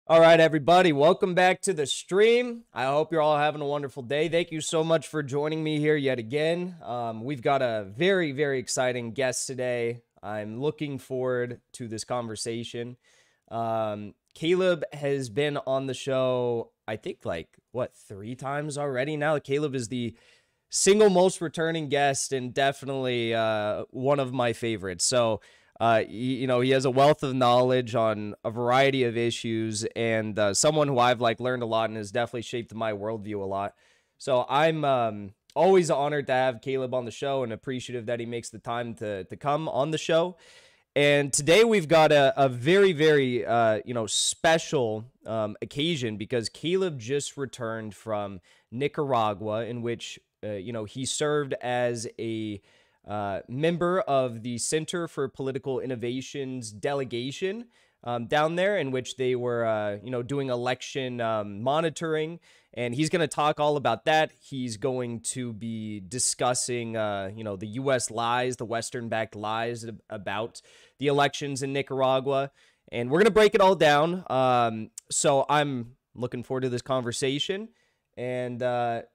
All right, everybody, welcome back to the stream. I hope you're all having a wonderful day. Thank you so much for joining me here yet again. We've got a very, very exciting guest today. I'm looking forward to this conversation. Caleb has been on the show, I think, like, what, 3 times already now? Caleb is the single most returning guest and definitely one of my favorites. So, he has a wealth of knowledge on a variety of issues, and someone who I've learned a lot and has definitely shaped my worldview a lot. So I'm always honored to have Caleb on the show and appreciative that he makes the time to come on the show. And today we've got a very, very, special occasion because Caleb just returned from Nicaragua, in which, he served as a member of the Center for Political Innovations delegation down there, in which they were, doing election monitoring. And he's going to talk all about that. He's going to be discussing, the U.S. lies, the Western-backed lies about the elections in Nicaragua. And we're going to break it all down. So I'm looking forward to this conversation. And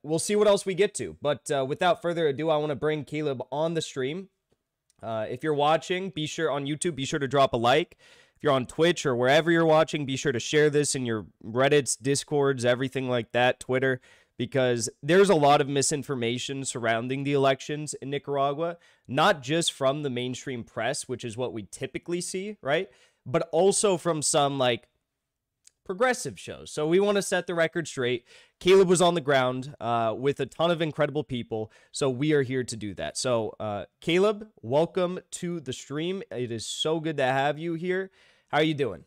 we'll see what else we get to. But without further ado, I want to bring Caleb on the stream. If you're watching, be sure on YouTube, be sure to drop a like. If you're on Twitch or wherever you're watching, be sure to share this in your Reddits, Discords, everything like that, Twitter, because there's a lot of misinformation surrounding the elections in Nicaragua, not just from the mainstream press, which is what we typically see, right? But also from some progressive shows. So we want to set the record straight. Caleb was on the ground with a ton of incredible people, so we are here to do that. So Caleb, welcome to the stream. It is so good to have you here. How are you doing?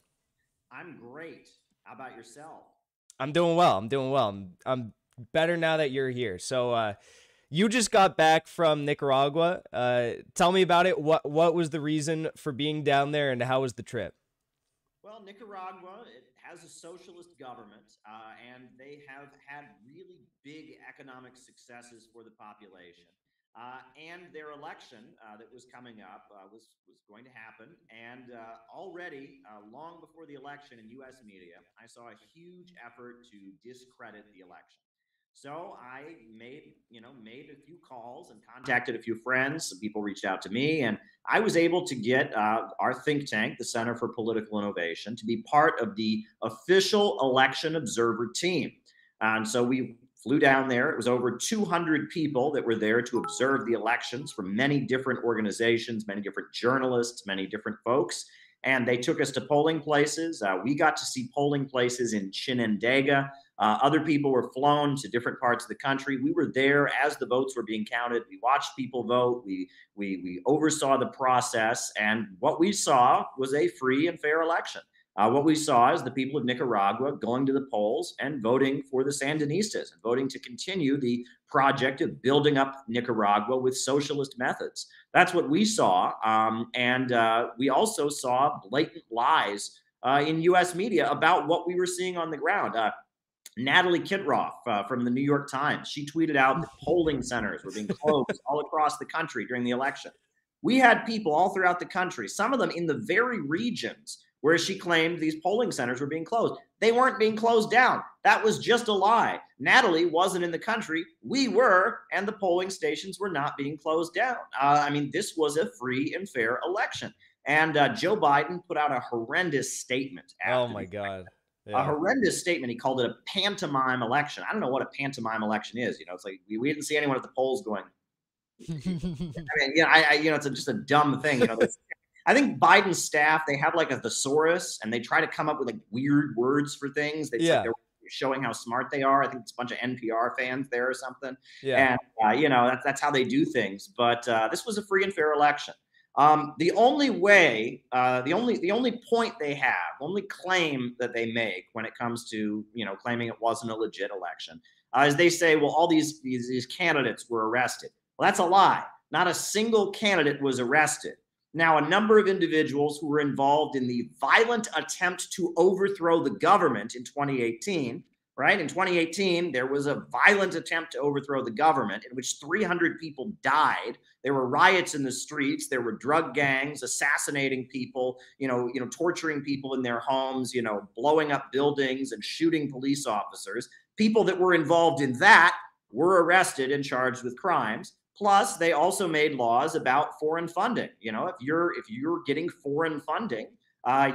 I'm great. How about yourself? I'm doing well. I'm doing well. I'm better now that you're here. So you just got back from Nicaragua. Tell me about it. What was the reason for being down there, and how was the trip? Well, Nicaragua, it has a socialist government, and they have had really big economic successes for the population. And their election that was coming up was going to happen. And already, long before the election in U.S. media, I saw a huge effort to discredit the election. So I made a few calls and contacted a few friends. Some people reached out to me, and I was able to get our think tank, the Center for Political Innovation, to be part of the official election observer team. And so we flew down there. It was over 200 people that were there to observe the elections from many different organizations, many different journalists, many different folks. And they took us to polling places. We got to see polling places in Chinandega. Other people were flown to different parts of the country. We were there as the votes were being counted. We watched people vote. We oversaw the process, and what we saw was a free and fair election. What we saw is the people of Nicaragua going to the polls and voting for the Sandinistas and voting to continue the project of building up Nicaragua with socialist methods. That's what we saw. And we also saw blatant lies in U.S. media about what we were seeing on the ground. Natalie Kitroff from the New York Times, she tweeted out that polling centers were being closed all across the country during the election. We had people all throughout the country, some of them in the very regions where she claimed these polling centers were being closed. They weren't being closed down. That was just a lie. Natalie wasn't in the country. We were, and the polling stations were not being closed down. This was a free and fair election. And Joe Biden put out a horrendous statement Oh after my the God. a Yeah. horrendous statement. He called it a pantomime election. I don't know what a pantomime election is. It's like we didn't see anyone at the polls going. It's just a dumb thing. I think Biden's staff, they have like a thesaurus, and they try to come up with like weird words for things. It's like Yeah. they're showing how smart they are. I think it's a bunch of NPR fans there or something. Yeah. And that's how they do things. But this was a free and fair election. The only way, the only point they have, only claim that they make when it comes to claiming it wasn't a legit election, is they say, well, all these candidates were arrested. Well, that's a lie. Not a single candidate was arrested. Now, a number of individuals who were involved in the violent attempt to overthrow the government in 2018, right? In 2018, there was a violent attempt to overthrow the government in which 300 people died, There were riots in the streets. There were drug gangs assassinating people, torturing people in their homes, blowing up buildings and shooting police officers. People that were involved in that were arrested and charged with crimes. Plus, they also made laws about foreign funding. If you're getting foreign funding,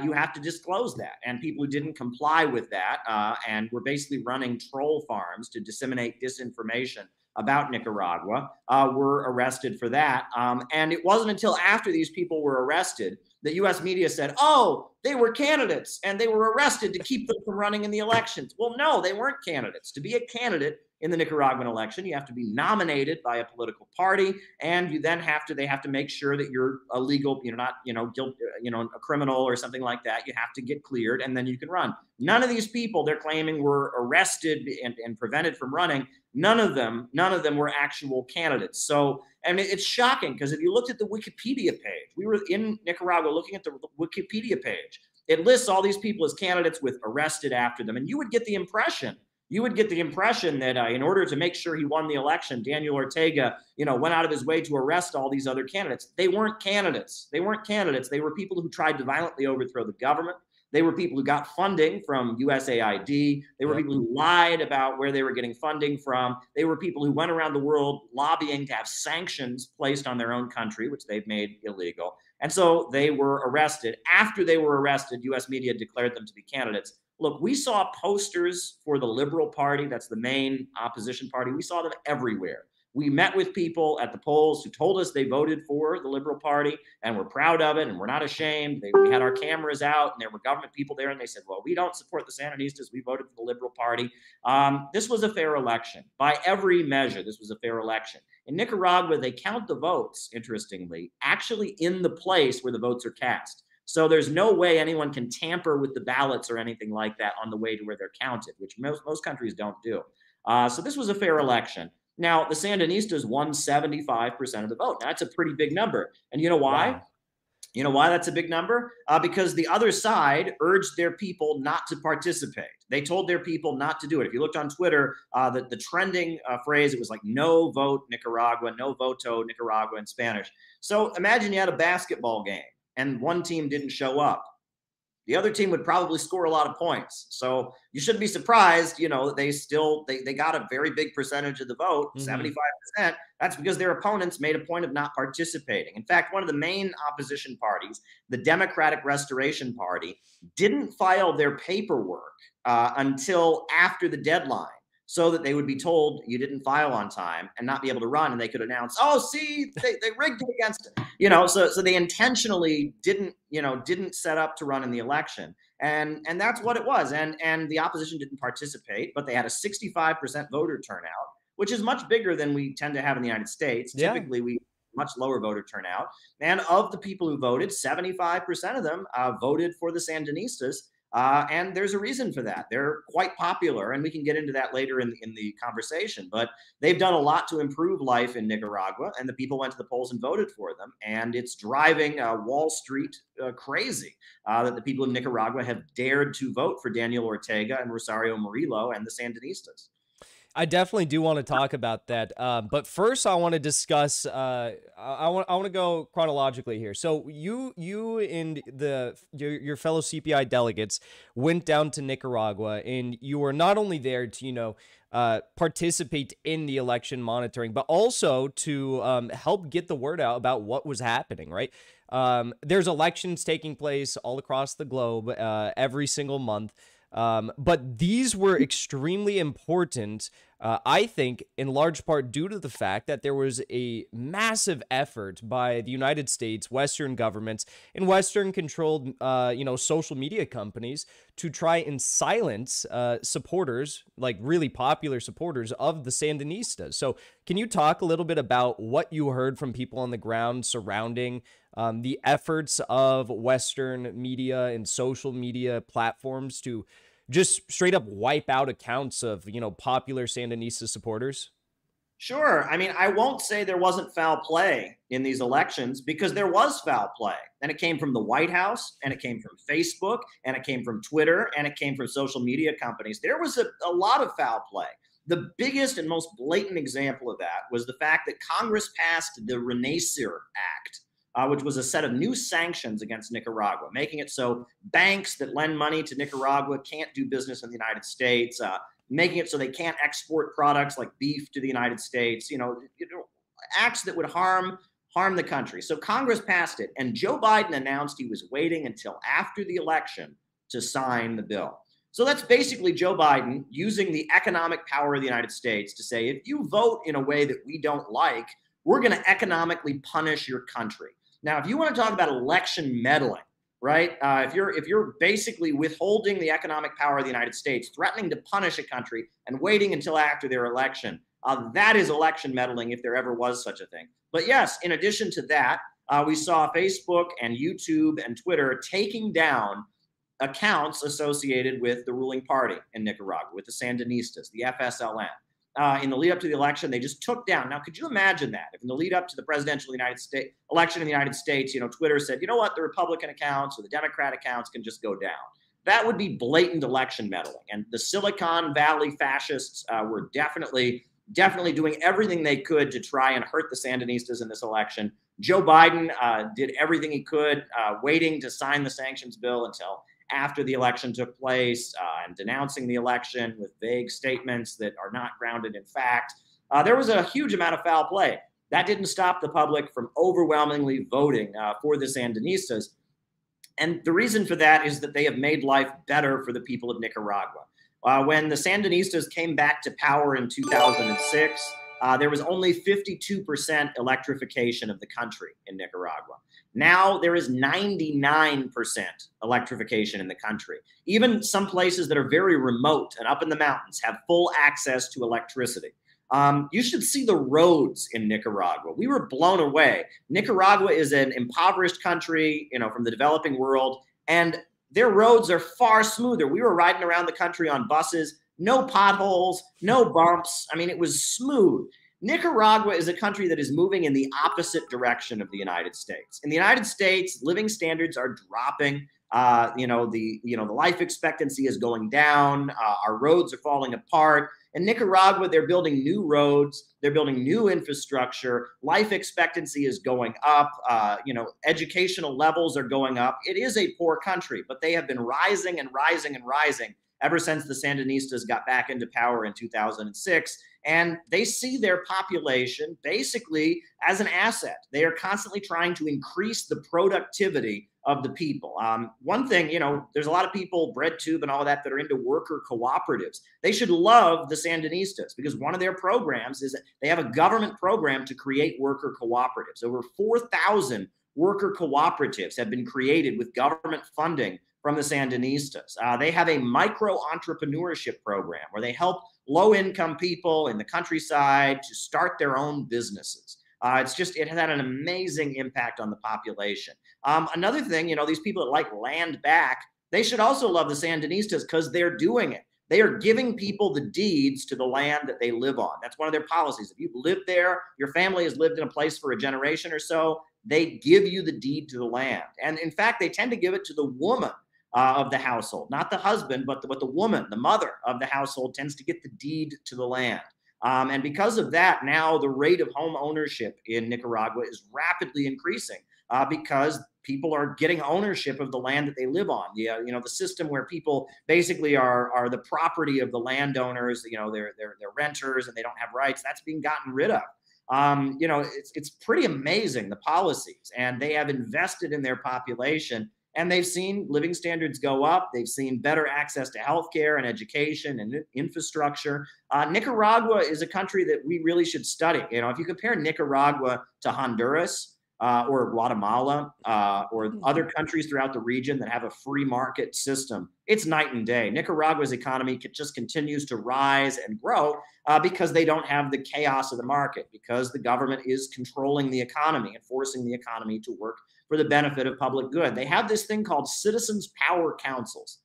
you have to disclose that. And people who didn't comply with that and were basically running troll farms to disseminate disinformation about Nicaragua were arrested for that. And it wasn't until after these people were arrested that U.S. media said, oh, they were candidates and they were arrested to keep them from running in the elections. Well, no, they weren't candidates. To be a candidate in the Nicaraguan election, you have to be nominated by a political party, and you then they have to make sure that you're a legal, not, guilt, a criminal or something like that. You have to get cleared, and then you can run. None of these people they're claiming were arrested and prevented from running. None of them were actual candidates. So, and it's shocking because if you looked at the Wikipedia page, we were in Nicaragua looking at the Wikipedia page. It lists all these people as candidates with arrested after them, and you would get the impression that in order to make sure he won the election, Daniel Ortega, went out of his way to arrest all these other candidates. They weren't candidates. They were people who tried to violently overthrow the government. They were people who got funding from USAID. They were people who lied about where they were getting funding from. They were people who went around the world lobbying to have sanctions placed on their own country, which they've made illegal. And so they were arrested. After they were arrested, U.S. media declared them to be candidates. Look, we saw posters for the Liberal Party. That's the main opposition party. We saw them everywhere. We met with people at the polls who told us they voted for the Liberal Party and we're proud of it and we're not ashamed. We had our cameras out and there were government people there and they said, well, we don't support the Sandinistas. We voted for the Liberal Party. This was a fair election. By every measure, this was a fair election. In Nicaragua, they count the votes, interestingly, actually in the place where the votes are cast. So there's no way anyone can tamper with the ballots or anything like that on the way to where they're counted, which most countries don't do. So this was a fair election. Now, the Sandinistas won 75% of the vote. Now, that's a pretty big number. And you know why? Wow. You know why that's a big number? Because the other side urged their people not to participate. They told their people not to do it. If you looked on Twitter, the trending phrase, it was like no vote Nicaragua, no voto Nicaragua in Spanish. So imagine you had a basketball game and one team didn't show up. The other team would probably score a lot of points. So you shouldn't be surprised, they got a very big percentage of the vote, 75%. That's because their opponents made a point of not participating. In fact, one of the main opposition parties, the Democratic Restoration Party, didn't file their paperwork until after the deadline, so that they would be told you didn't file on time and not be able to run, and they could announce, oh, see, they rigged it against it. So they intentionally didn't set up to run in the election. And that's what it was. And the opposition didn't participate, but they had a 65% voter turnout, which is much bigger than we tend to have in the United States. Yeah. Typically, we much lower voter turnout. And of the people who voted, 75% of them voted for the Sandinistas. And there's a reason for that. They're quite popular, and we can get into that later in the conversation. But they've done a lot to improve life in Nicaragua, and the people went to the polls and voted for them. And it's driving Wall Street crazy that the people of Nicaragua have dared to vote for Daniel Ortega and Rosario Murillo and the Sandinistas. I definitely do want to talk about that. But first, I want to discuss. I want to go chronologically here. So you and your fellow CPI delegates went down to Nicaragua, and you were not only there to participate in the election monitoring, but also to help get the word out about what was happening. Right. There's elections taking place all across the globe every single month. But these were extremely important, I think, in large part due to the fact that there was a massive effort by the United States, Western governments, and Western-controlled, social media companies to try and silence supporters, like really popular supporters of the Sandinistas. So can you talk a little bit about what you heard from people on the ground surrounding the efforts of Western media and social media platforms to just straight up wipe out accounts of, popular Sandinista supporters? Sure. I mean, I won't say there wasn't foul play in these elections, because there was foul play. And it came from the White House, and it came from Facebook, and it came from Twitter, and it came from social media companies. There was a lot of foul play. The biggest and most blatant example of that was the fact that Congress passed the Renacer Act, which was a set of new sanctions against Nicaragua, making it so banks that lend money to Nicaragua can't do business in the United States, making it so they can't export products like beef to the United States, acts that would harm the country. So Congress passed it, and Joe Biden announced he was waiting until after the election to sign the bill. So that's basically Joe Biden using the economic power of the United States to say, if you vote in a way that we don't like, we're going to economically punish your country. Now, if you want to talk about election meddling, right? If you're basically withholding the economic power of the United States, threatening to punish a country and waiting until after their election, that is election meddling if there ever was such a thing. But yes, in addition to that, we saw Facebook and YouTube and Twitter taking down accounts associated with the ruling party in Nicaragua, with the Sandinistas, the FSLN. In the lead up to the election, they just took down. Now, could you imagine that if in the lead up to the presidential election in the United States, Twitter said, you know what, the Republican accounts or the Democrat accounts can just go down. That would be blatant election meddling. And the Silicon Valley fascists were definitely doing everything they could to try and hurt the Sandinistas in this election. Joe Biden did everything he could, waiting to sign the sanctions bill until after the election took place, and denouncing the election with vague statements that are not grounded in fact. There was a huge amount of foul play. That didn't stop the public from overwhelmingly voting for the Sandinistas. And the reason for that is that they have made life better for the people of Nicaragua. When the Sandinistas came back to power in 2006, there was only 52% electrification of the country in Nicaragua. Now there is 99% electrification in the country. Even some places that are very remote and up in the mountains have full access to electricity. You should see the roads in Nicaragua. We were blown away. Nicaragua is an impoverished country, from the developing world, and their roads are far smoother. We were riding around the country on buses, no potholes, no bumps. I mean, it was smooth. Nicaragua is a country that is moving in the opposite direction of the United States. In the United States, living standards are dropping. The life expectancy is going down. Our roads are falling apart. In Nicaragua, they're building new roads. They're building new infrastructure. Life expectancy is going up. Educational levels are going up. It is a poor country, but they have been rising and rising and rising ever since the Sandinistas got back into power in 2006. And they see their population basically as an asset. They are constantly trying to increase the productivity of the people. One thing, there's a lot of people, BreadTube and all of that are into worker cooperatives. They should love the Sandinistas because one of their programs is that they have a government program to create worker cooperatives. Over 4,000 worker cooperatives have been created with government funding from the Sandinistas. They have a micro entrepreneurship program where they help low-income people in the countryside to start their own businesses. It has had an amazing impact on the population. Another thing, these people that like land back, they should also love the Sandinistas because they're doing it. They are giving people the deeds to the land that they live on. That's one of their policies. If you've lived there, your family has lived in a place for a generation or so, they give you the deed to the land. And in fact, they tend to give it to the woman of the household, not the husband, but the woman, the mother of the household tends to get the deed to the land. And because of that, now the rate of home ownership in Nicaragua is rapidly increasing because people are getting ownership of the land that they live on. The system where people basically are the property of the landowners, they're renters and they don't have rights, that's being gotten rid of. It's pretty amazing, the policies, and they have invested in their population. And they've seen living standards go up. They've seen better access to healthcare and education and infrastructure. Nicaragua is a country that we really should study. If you compare Nicaragua to Honduras or Guatemala or other countries throughout the region that have a free market system, it's night and day. Nicaragua's economy just continues to rise and grow because they don't have the chaos of the market, because the government is controlling the economy and forcing the economy to work for the benefit of public good. They have this thing called citizens' power councils.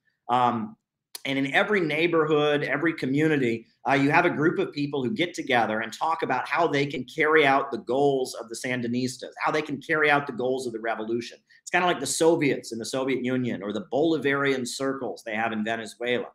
And in every neighborhood, every community, you have a group of people who get together and talk about how they can carry out the goals of the Sandinistas, how they can carry out the goals of the revolution. It's kind of like the Soviets in the Soviet Union, or the Bolivarian circles they have in Venezuela,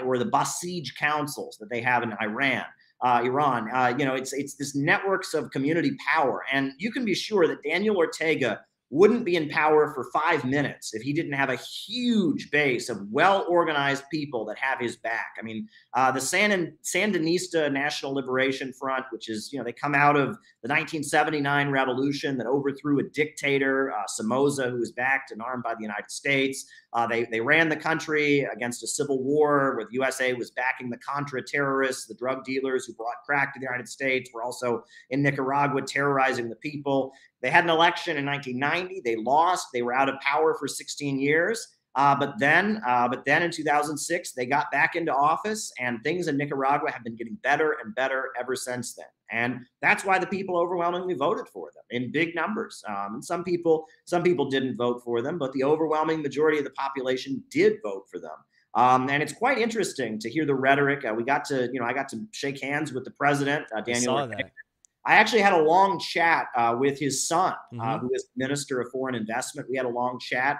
or the Basij councils that they have in Iran. Iran, it's this networks of community power. And you can be sure that Daniel Ortega wouldn't be in power for 5 minutes if he didn't have a huge base of well-organized people that have his back. I mean, the Sandinista National Liberation Front, which is, they come out of the 1979 revolution that overthrew a dictator, Somoza, who was backed and armed by the United States. They ran the country against a civil war where the USA was backing the Contra terrorists, the drug dealers who brought crack to the United States, were also in Nicaragua terrorizing the people. They had an election in 1990. They lost. They were out of power for 16 years. But then in 2006, they got back into office, and things in Nicaragua have been getting better and better ever since then. And that's why the people overwhelmingly voted for them in big numbers. And some people didn't vote for them, but the overwhelming majority of the population did vote for them. And it's quite interesting to hear the rhetoric. I got to shake hands with the president, Daniel Ortega. I actually had a long chat with his son, who is Minister of Foreign Investment. We had a long chat,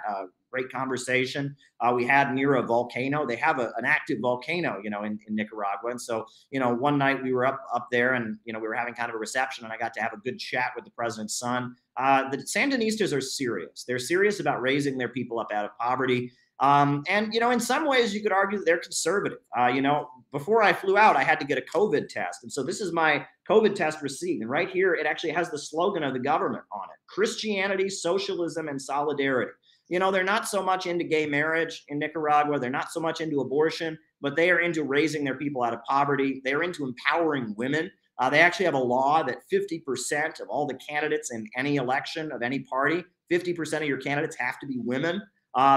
great conversation. We had near a volcano. They have an active volcano, in Nicaragua. And so, one night we were up there, and, we were having kind of a reception, and I got to have a good chat with the president's son. The Sandinistas are serious. They're serious about raising their people up out of poverty. And, in some ways you could argue that they're conservative. Before I flew out, I had to get a COVID test. And so this is my COVID test receipt. And right here, it actually has the slogan of the government on it: Christianity, socialism, and solidarity. They're not so much into gay marriage in Nicaragua. They're not so much into abortion, but they are into raising their people out of poverty. They're into empowering women. They actually have a law that 50% of all the candidates in any election of any party, 50% of your candidates have to be women.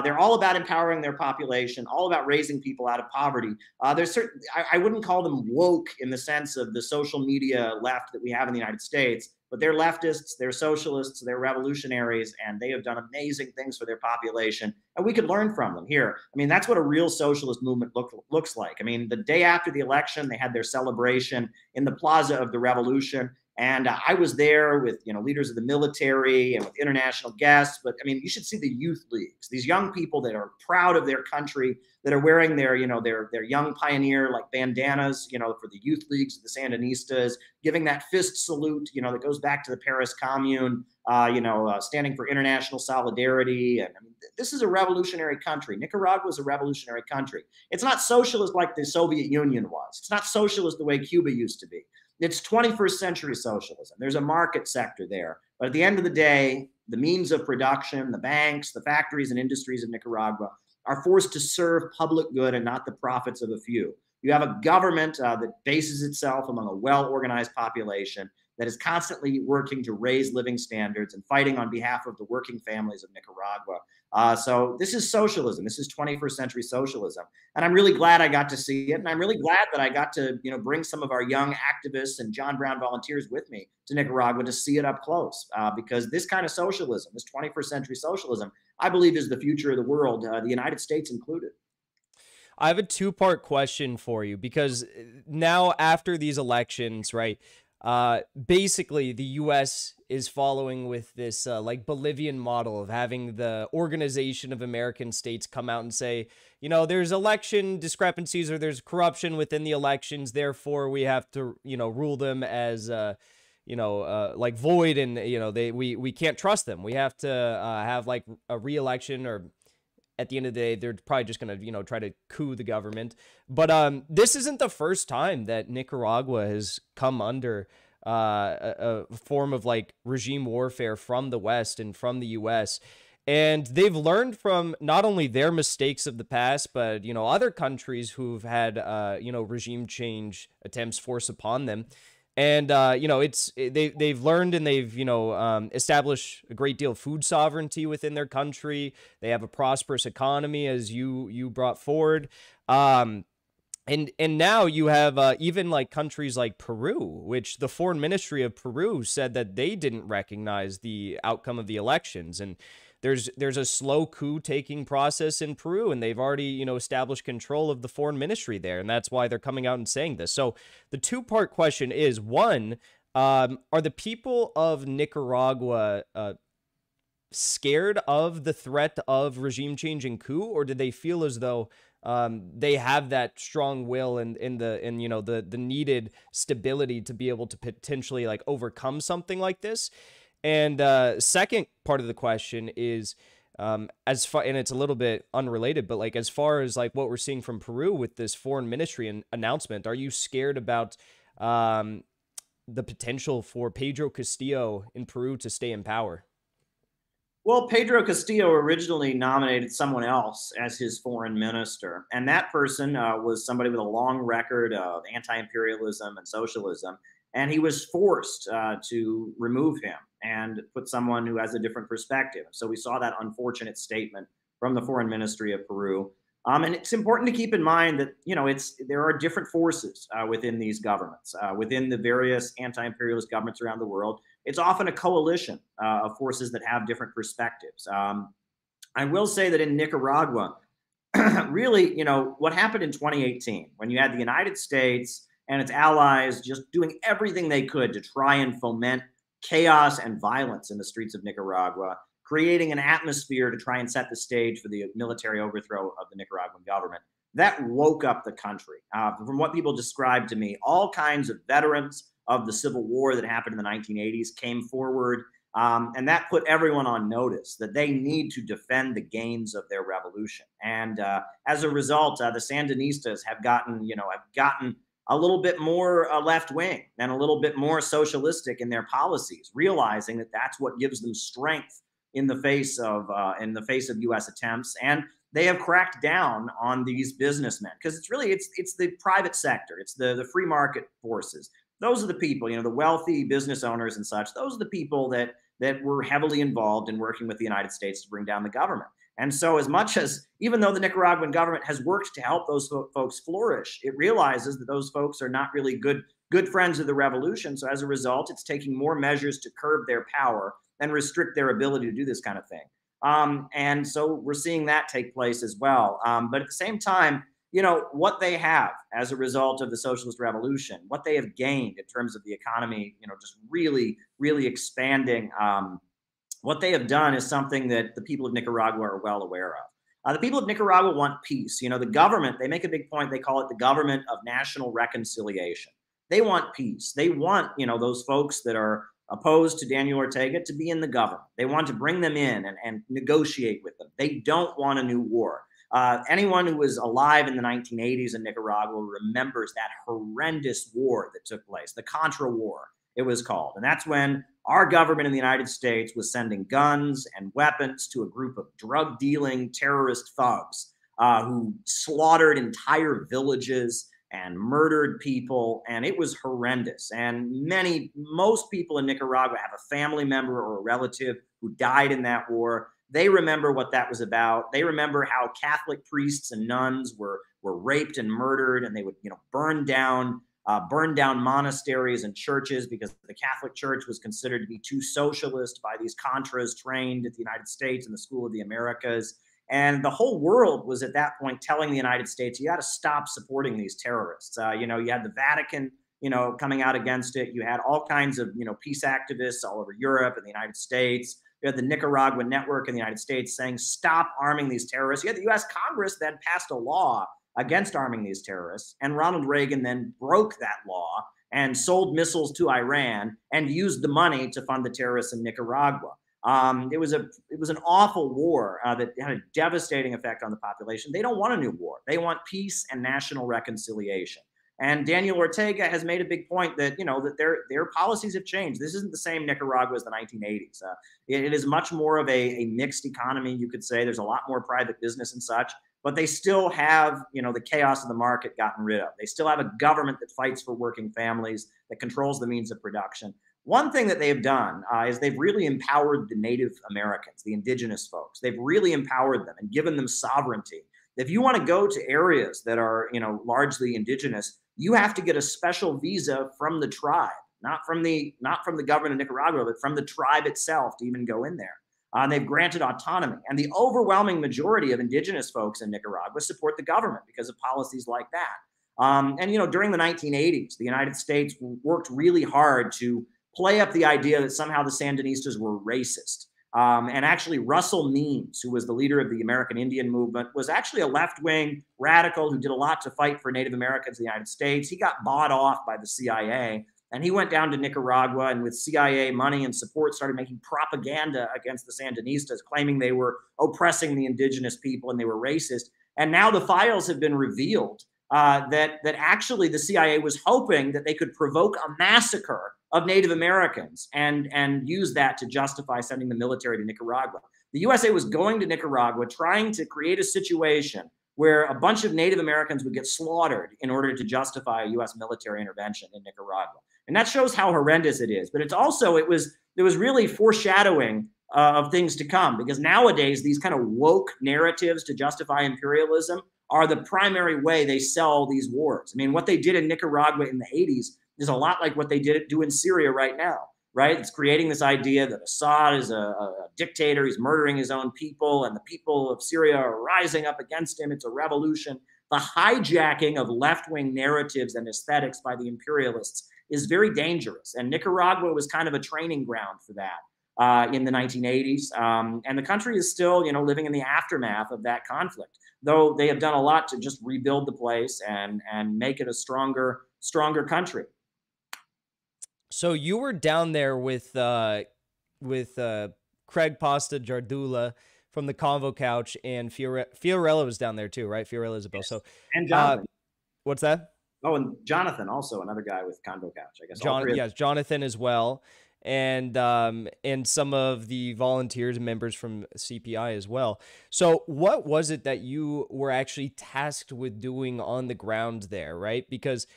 They're all about empowering their population, all about raising people out of poverty. I wouldn't call them woke in the sense of the social media left that we have in the United States, but they're leftists, they're socialists, they're revolutionaries, and they have done amazing things for their population. And we could learn from them here. I mean, that's what a real socialist movement looks like. I mean, the day after the election, they had their celebration in the Plaza of the Revolution. And I was there with, leaders of the military and with international guests. But I mean, you should see the youth leagues, these young people that are proud of their country, that are wearing their young pioneer like bandanas, for the youth leagues of the Sandinistas, giving that fist salute, that goes back to the Paris Commune, standing for international solidarity. And I mean, this is a revolutionary country. Nicaragua is a revolutionary country. It's not socialist like the Soviet Union was. It's not socialist the way Cuba used to be. It's 21st century socialism. There's a market sector there. But at the end of the day, the means of production, the banks, the factories and industries of Nicaragua are forced to serve public good and not the profits of a few. You have a government that bases itself among a well-organized population that is constantly working to raise living standards and fighting on behalf of the working families of Nicaragua. So this is socialism. This is 21st century socialism. And I'm really glad I got to see it. And I'm really glad that I got to, bring some of our young activists and John Brown volunteers with me to Nicaragua to see it up close, because this kind of socialism, this 21st century socialism, I believe is the future of the world, the United States included. I have a two-part question for you, because now after these elections, right, basically the U.S. is following with this like Bolivian model of having the Organization of American States come out and say, there's election discrepancies or there's corruption within the elections, therefore we have to, rule them as like void, and we can't trust them. We have to have like a re-election, or at the end of the day, they're probably just going to, try to coup the government. But this isn't the first time that Nicaragua has come under a form of like regime warfare from the West and from the U.S. And they've learned from not only their mistakes of the past, but, other countries who've had, regime change attempts forced upon them. And, they've learned, and they've, established a great deal of food sovereignty within their country. They have a prosperous economy, as you brought forward. And now you have even like countries like Peru, which the foreign ministry of Peru said that they didn't recognize the outcome of the elections. And there's a slow coup taking process in Peru, and they've already, established control of the foreign ministry there, and that's why they're coming out and saying this. So the two-part question is, one, are the people of Nicaragua scared of the threat of regime change and coup, or do they feel as though they have that strong will and the needed stability to be able to potentially like overcome something like this? And second part of the question is, as far, and it's a little bit unrelated, but like as far as like what we're seeing from Peru with this foreign ministry announcement, are you scared about the potential for Pedro Castillo in Peru to stay in power? Well, Pedro Castillo originally nominated someone else as his foreign minister, and that person was somebody with a long record of anti-imperialism and socialism, and he was forced to remove him and put someone who has a different perspective. So we saw that unfortunate statement from the foreign ministry of Peru. And it's important to keep in mind that there are different forces within these governments, within the various anti-imperialist governments around the world. It's often a coalition of forces that have different perspectives. I will say that in Nicaragua, really, what happened in 2018 when you had the United States and its allies just doing everything they could to try and foment chaos and violence in the streets of Nicaragua, creating an atmosphere to try and set the stage for the military overthrow of the Nicaraguan government. That woke up the country. From what people described to me, all kinds of veterans of the Civil War that happened in the 1980s came forward, and that put everyone on notice that they need to defend the gains of their revolution. And as a result, the Sandinistas have gotten a little bit more left wing and a little bit more socialistic in their policies, realizing that that's what gives them strength in the face of U.S. attempts, and they have cracked down on these businessmen because it's the private sector, it's the free market forces. Those are the people, the wealthy business owners and such. Those are the people that were heavily involved in working with the United States to bring down the government. And so, as much as even though the Nicaraguan government has worked to help those folks flourish, it realizes that those folks are not really good friends of the revolution. So, as a result, it's taking more measures to curb their power and restrict their ability to do this kind of thing. And so we're seeing that take place as well. But at the same time, what they have as a result of the socialist revolution, what they have gained in terms of the economy, just really, really expanding, what they have done is something that the people of Nicaragua are well aware of. The people of Nicaragua want peace. The government, they make a big point, they call it the government of national reconciliation. They want peace. They want, those folks that are opposed to Daniel Ortega to be in the government. They want to bring them in and negotiate with them. They don't want a new war. Anyone who was alive in the 1980s in Nicaragua remembers that horrendous war that took place, the Contra War, it was called. And that's when our government in the United States was sending guns and weapons to a group of drug-dealing terrorist thugs who slaughtered entire villages and murdered people, and it was horrendous. And most people in Nicaragua have a family member or a relative who died in that war. They remember what that was about. They remember how Catholic priests and nuns were raped and murdered, and they would, burn down monasteries and churches because the Catholic Church was considered to be too socialist by these Contras trained at the United States and the School of the Americas. And the whole world was at that point telling the United States, you got to stop supporting these terrorists. You had the Vatican, coming out against it. You had all kinds of, peace activists all over Europe and the United States. You had the Nicaragua Network in the United States saying, stop arming these terrorists. You had the U.S. Congress that passed a law against arming these terrorists. And Ronald Reagan then broke that law and sold missiles to Iran and used the money to fund the terrorists in Nicaragua. It was an awful war that had a devastating effect on the population. They don't want a new war. They want peace and national reconciliation. And Daniel Ortega has made a big point that, that their policies have changed. This isn't the same Nicaragua as the 1980s. It is much more of a mixed economy, you could say. There's a lot more private business and such, but they still have, the chaos of the market gotten rid of. They still have a government that fights for working families, that controls the means of production. One thing that they've done is they've really empowered the Native Americans, the indigenous folks. They've really empowered them and given them sovereignty. If you want to go to areas that are, largely indigenous, you have to get a special visa from the tribe, not from the government of Nicaragua, but from the tribe itself to even go in there. They've granted autonomy. And the overwhelming majority of indigenous folks in Nicaragua support the government because of policies like that. And, during the 1980s, the United States worked really hard to play up the idea that somehow the Sandinistas were racist. And actually, Russell Means, who was the leader of the American Indian movement, was actually a left-wing radical who did a lot to fight for Native Americans in the United States. He got bought off by the CIA, and he went down to Nicaragua and with CIA money and support started making propaganda against the Sandinistas, claiming they were oppressing the indigenous people and they were racist. And now the files have been revealed that actually the CIA was hoping that they could provoke a massacre of Native Americans and use that to justify sending the military to Nicaragua. The USA was going to Nicaragua trying to create a situation where a bunch of Native Americans would get slaughtered in order to justify a U.S. military intervention in Nicaragua. And that shows how horrendous it is. But it was really foreshadowing of things to come, because nowadays these kind of woke narratives to justify imperialism are the primary way they sell these wars. I mean, what they did in Nicaragua in the 80s is a lot like what they do in Syria right now, right? It's creating this idea that Assad is a dictator, he's murdering his own people, and the people of Syria are rising up against him. It's a revolution. The hijacking of left-wing narratives and aesthetics by the imperialists is very dangerous. And Nicaragua was kind of a training ground for that in the 1980s. And the country is still, living in the aftermath of that conflict, though they have done a lot to just rebuild the place and make it a stronger country. So you were down there with Craig Pasta Jardula from the Convo Couch, and Fiorella was down there too, right? Fiorella Isabel. Yes. So and Jonathan. What's that? Oh, and Jonathan, also another guy with Convo Couch, I guess. Yes, Jonathan as well, and some of the volunteers and members from CPI as well. So what was it that you were actually tasked with doing on the ground there, right? Because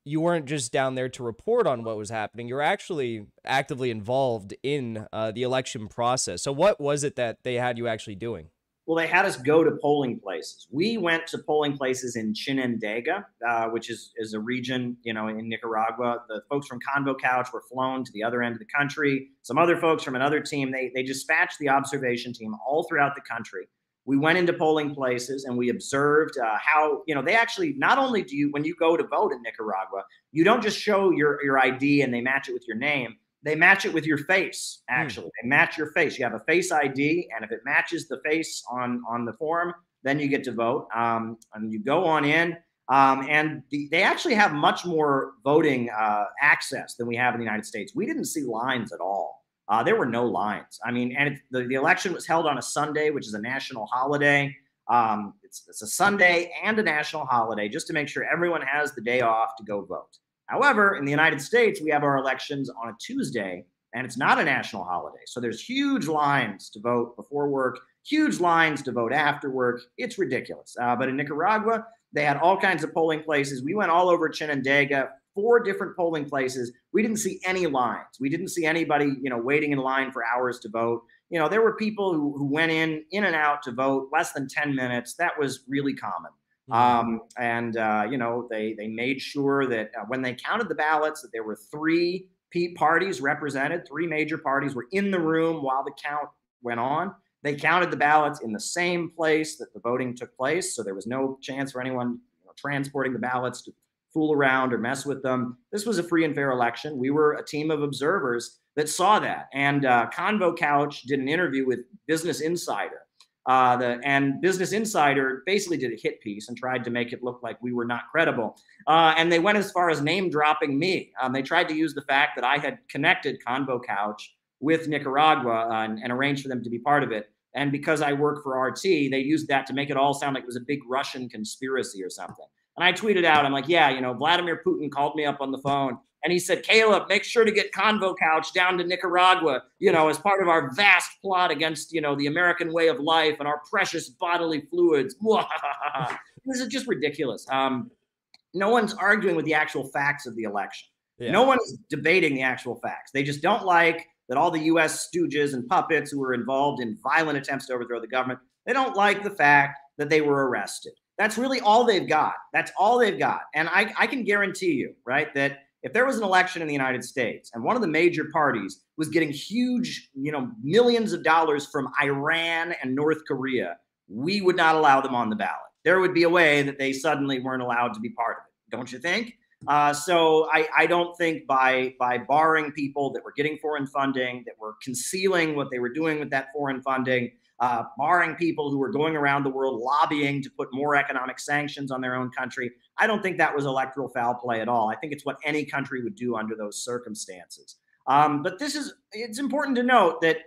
you weren't just down there to report on what was happening. You're actually actively involved in the election process. So what was it that they had you actually doing? Well, they had us go to polling places. We went to polling places in Chinandega, which is a region, in Nicaragua. The folks from Convo Couch were flown to the other end of the country. Some other folks from another team, they dispatched the observation team all throughout the country. We went into polling places and we observed how, they actually, not only do you, when you go to vote in Nicaragua, you don't just show your ID and they match it with your name. They match it with your face, actually. They match your face. You have a face ID, and if it matches the face on the form, then you get to vote. And you go on in, and they actually have much more voting access than we have in the United States. We didn't see lines at all. There were no lines. I mean, and the election was held on a Sunday, which is a national holiday. It's a Sunday and a national holiday just to make sure everyone has the day off to go vote. However, in the United States, we have our elections on a Tuesday, and it's not a national holiday. So there's huge lines to vote before work, huge lines to vote after work. It's ridiculous. But in Nicaragua, they had all kinds of polling places. We went all over Chinandega, 4 different polling places. We didn't see any lines. We didn't see anybody, waiting in line for hours to vote. There were people who went in and out to vote less than 10 minutes. That was really common. They made sure that when they counted the ballots, that there were 3 parties represented. 3 major parties were in the room while the count went on. They counted the ballots in the same place that the voting took place. So there was no chance for anyone transporting the ballots to fool around or mess with them. This was a free and fair election. We were a team of observers that saw that. And Convo Couch did an interview with Business Insider. And Business Insider basically did a hit piece and tried to make it look like we were not credible. And they went as far as name dropping me. They tried to use the fact that I had connected Convo Couch with Nicaragua and arranged for them to be part of it. And because I work for RT, they used that to make it all sound like it was a big Russian conspiracy or something. And I tweeted out, I'm like, yeah, Vladimir Putin called me up on the phone and he said, Caleb, make sure to get Convo Couch down to Nicaragua, as part of our vast plot against, the American way of life and our precious bodily fluids. This is just ridiculous. No one's arguing with the actual facts of the election. Yeah. No one is debating the actual facts. They just don't like that all the U.S. stooges and puppets who were involved in violent attempts to overthrow the government, they don't like the fact that they were arrested. That's really all they've got. That's all they've got. And I can guarantee you, right, that If there was an election in the United States and one of the major parties was getting huge, millions of dollars from Iran and North Korea, we would not allow them on the ballot. There would be a way that they suddenly weren't allowed to be part of it. Don't you think? So I don't think by barring people that were getting foreign funding, that were concealing what they were doing with that foreign funding, barring people who were going around the world lobbying to put more economic sanctions on their own country, I don't think that was electoral foul play at all. I think it's what any country would do under those circumstances. But it's important to note that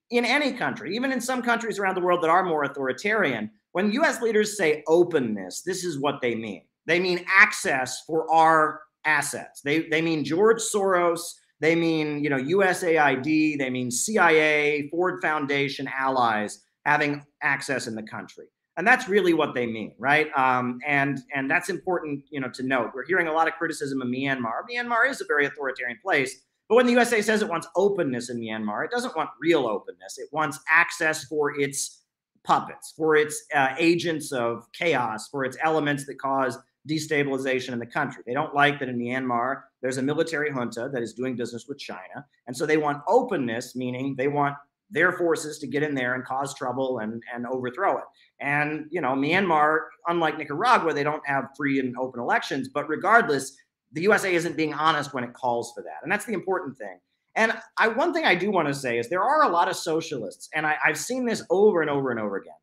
in any country, even in some countries around the world that are more authoritarian, when U.S. leaders say openness, this is what they mean. They mean access for our assets. They mean George Soros. They mean, USAID. They mean CIA, Ford Foundation, allies having access in the country. And that's really what they mean, right? And that's important, to note. We're hearing a lot of criticism of Myanmar. Myanmar is a very authoritarian place. But when the USA says it wants openness in Myanmar, it doesn't want real openness. It wants access for its puppets, for its agents of chaos, for its elements that cause destabilization in the country. They don't like that in Myanmar, there's a military junta that is doing business with China. And so they want openness, meaning they want their forces to get in there and cause trouble and overthrow it. And, Myanmar, unlike Nicaragua, they don't have free and open elections. But regardless, the USA isn't being honest when it calls for that. And that's the important thing. And one thing I do want to say is there are a lot of socialists, and I've seen this over and over and over again.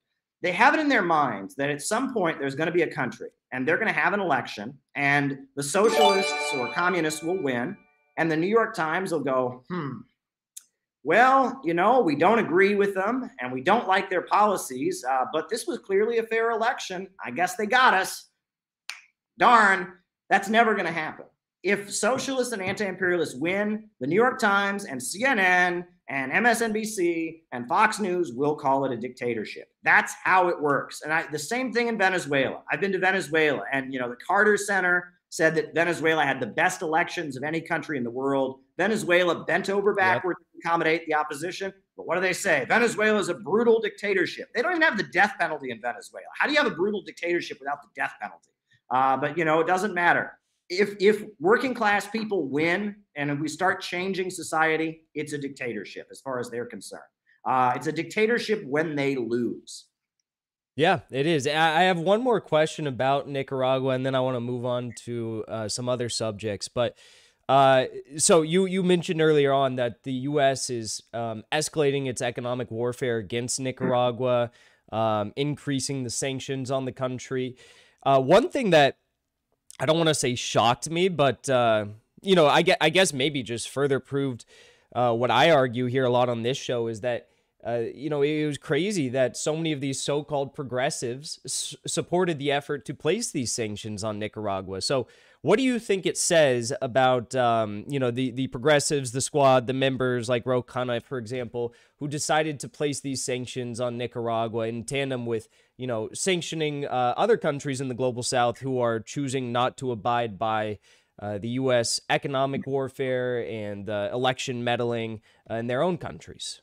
They have it in their minds that at some point there's going to be a country and they're going to have an election and the socialists or communists will win. And the New York Times will go, well, we don't agree with them and we don't like their policies, but this was clearly a fair election. I guess they got us. Darn, that's never going to happen. If socialists and anti-imperialists win, the New York Times and CNN and MSNBC and Fox News will call it a dictatorship. That's how it works. And the same thing in Venezuela. I've been to Venezuela, and the Carter Center said that Venezuela had the best elections of any country in the world. Venezuela bent over backwards to accommodate the opposition. But what do they say? Venezuela is a brutal dictatorship. They don't even have the death penalty in Venezuela. How do you have a brutal dictatorship without the death penalty? But it doesn't matter. If working class people win and we start changing society, it's a dictatorship as far as they're concerned. It's a dictatorship when they lose. Yeah, it is. I have one more question about Nicaragua, and then I want to move on to some other subjects. But so you mentioned earlier on that the U.S. is escalating its economic warfare against Nicaragua, increasing the sanctions on the country. One thing that I don't want to say shocked me, but, I guess maybe just further proved what I argue here a lot on this show is that, it was crazy that so many of these so-called progressives supported the effort to place these sanctions on Nicaragua. So what do you think it says about, the progressives, the squad, the members like Ro Khanna, for example, who decided to place these sanctions on Nicaragua in tandem with, sanctioning other countries in the global south who are choosing not to abide by the U.S. economic warfare and election meddling in their own countries?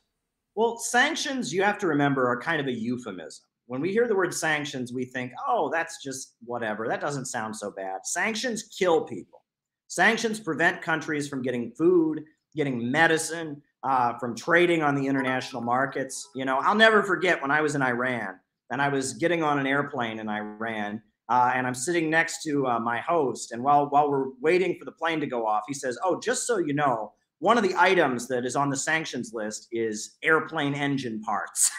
Well, sanctions, you have to remember, are kind of a euphemism. When we hear the word sanctions, we think, oh, that's just whatever. That doesn't sound so bad. Sanctions kill people. Sanctions prevent countries from getting food, getting medicine, from trading on the international markets. I'll never forget when I was in Iran and I was getting on an airplane in Iran, and I'm sitting next to my host. And while we're waiting for the plane to go off, he says, oh, just so you know, one of the items that is on the sanctions list is airplane engine parts.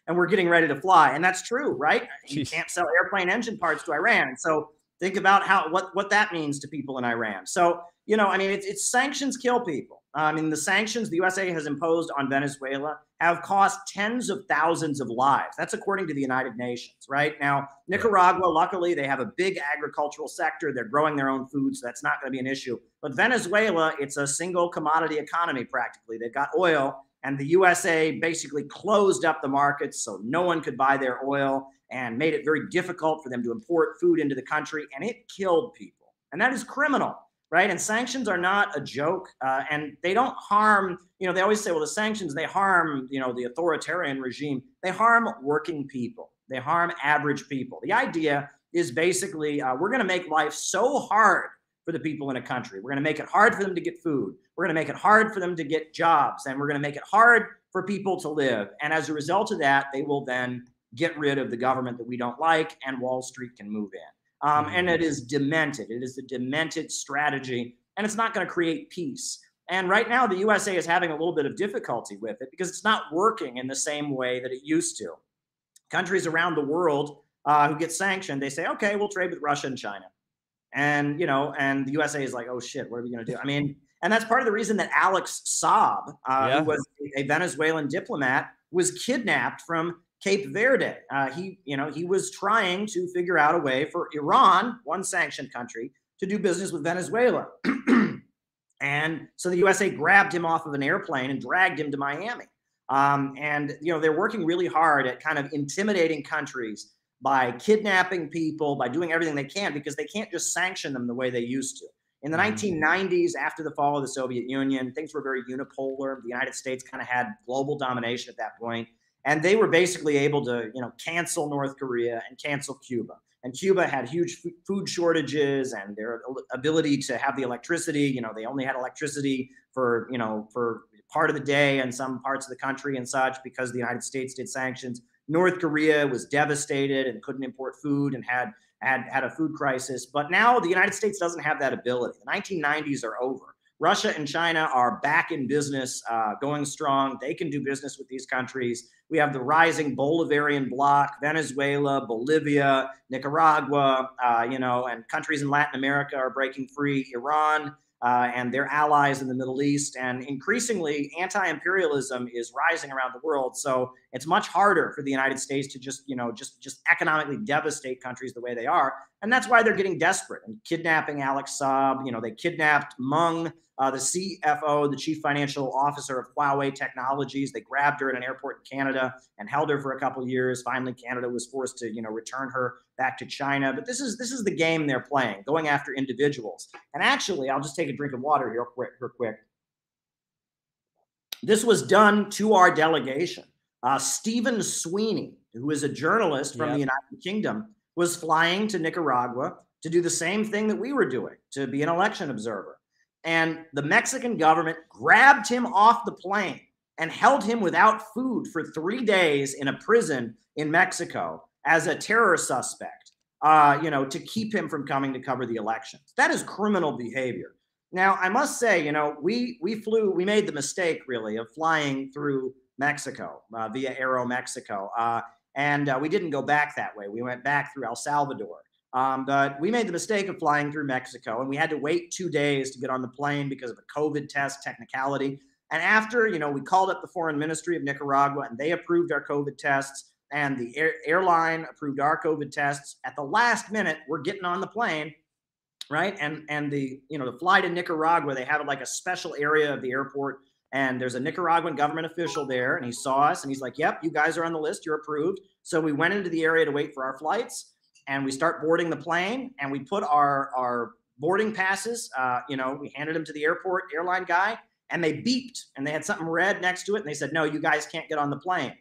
And we're getting ready to fly. And that's true, right? Jeez. You can't sell airplane engine parts to Iran. So think about what that means to people in Iran. So, it's sanctions kill people. The sanctions the USA has imposed on Venezuela have cost tens of thousands of lives. That's according to the United Nations, right? Now, Nicaragua, luckily, they have a big agricultural sector. They're growing their own food, so that's not going to be an issue. But Venezuela, it's a single commodity economy practically. They've got oil, and the USA basically closed up the markets so no one could buy their oil and made it very difficult for them to import food into the country, and it killed people. And that is criminal. Right. And sanctions are not a joke, and they don't harm. They always say, well, the sanctions, they harm, the authoritarian regime. They harm working people. They harm average people. The idea is basically we're going to make life so hard for the people in a country. We're going to make it hard for them to get food. We're going to make it hard for them to get jobs. And we're going to make it hard for people to live. And as a result of that, they will then get rid of the government that we don't like, and Wall Street can move in. And it is demented. It is a demented strategy, and it's not going to create peace. And right now, the USA is having a little bit of difficulty with it because it's not working in the same way that it used to. Countries around the world who get sanctioned, they say, okay, we'll trade with Russia and China. And, and the USA is like, oh shit, what are we going to do? I mean, and that's part of the reason that Alex Saab, who was a Venezuelan diplomat, was kidnapped from Cape Verde. He was trying to figure out a way for Iran, one sanctioned country, to do business with Venezuela. And so the USA grabbed him off of an airplane and dragged him to Miami. They're working really hard at kind of intimidating countries by kidnapping people, by doing everything they can, because they can't just sanction them the way they used to. In the 1990s, after the fall of the Soviet Union, things were very unipolar. The United States kind of had global domination at that point. And they were basically able to, cancel North Korea and cancel Cuba. And Cuba had huge food shortages, and their ability to have the electricity, they only had electricity for part of the day in some parts of the country and such because the United States did sanctions. North Korea was devastated and couldn't import food and had a food crisis. But now the United States doesn't have that ability. The 1990s are over. Russia and China are back in business, going strong. They can do business with these countries. We have the rising Bolivarian bloc, Venezuela, Bolivia, Nicaragua, and countries in Latin America are breaking free, Iran, and their allies in the Middle East. And increasingly, anti-imperialism is rising around the world. So it's much harder for the United States to just economically devastate countries the way they are. And that's why they're getting desperate and kidnapping Alex Saab. They kidnapped Meng, the CFO, the chief financial officer of Huawei Technologies. They grabbed her at an airport in Canada and held her for a couple of years. Finally, Canada was forced to, return her back to China. But this is the game they're playing, going after individuals. And actually, I'll just take a drink of water here real quick. This was done to our delegation. Stephen Sweeney, who is a journalist from the United Kingdom, was flying to Nicaragua to do the same thing that we were doing, to be an election observer. And the Mexican government grabbed him off the plane and held him without food for 3 days in a prison in Mexico as a terror suspect, to keep him from coming to cover the elections. That is criminal behavior. Now, I must say, we made the mistake, really, of flying through Mexico via Aeromexico. And we didn't go back that way. We went back through El Salvador. But we made the mistake of flying through Mexico, and we had to wait 2 days to get on the plane because of a COVID test technicality. And after, we called up the Foreign Ministry of Nicaragua, and they approved our COVID tests, and the airline approved our COVID tests. At the last minute, we're getting on the plane, right? And the flight in Nicaragua, they have like a special area of the airport, and there's a Nicaraguan government official there, and he saw us, and he's like, yep, you guys are on the list, you're approved. So we went into the area to wait for our flights, and we start boarding the plane, and we put our boarding passes, we handed them to the airline guy, and they beeped, and they had something red next to it, and they said, no, you guys can't get on the plane.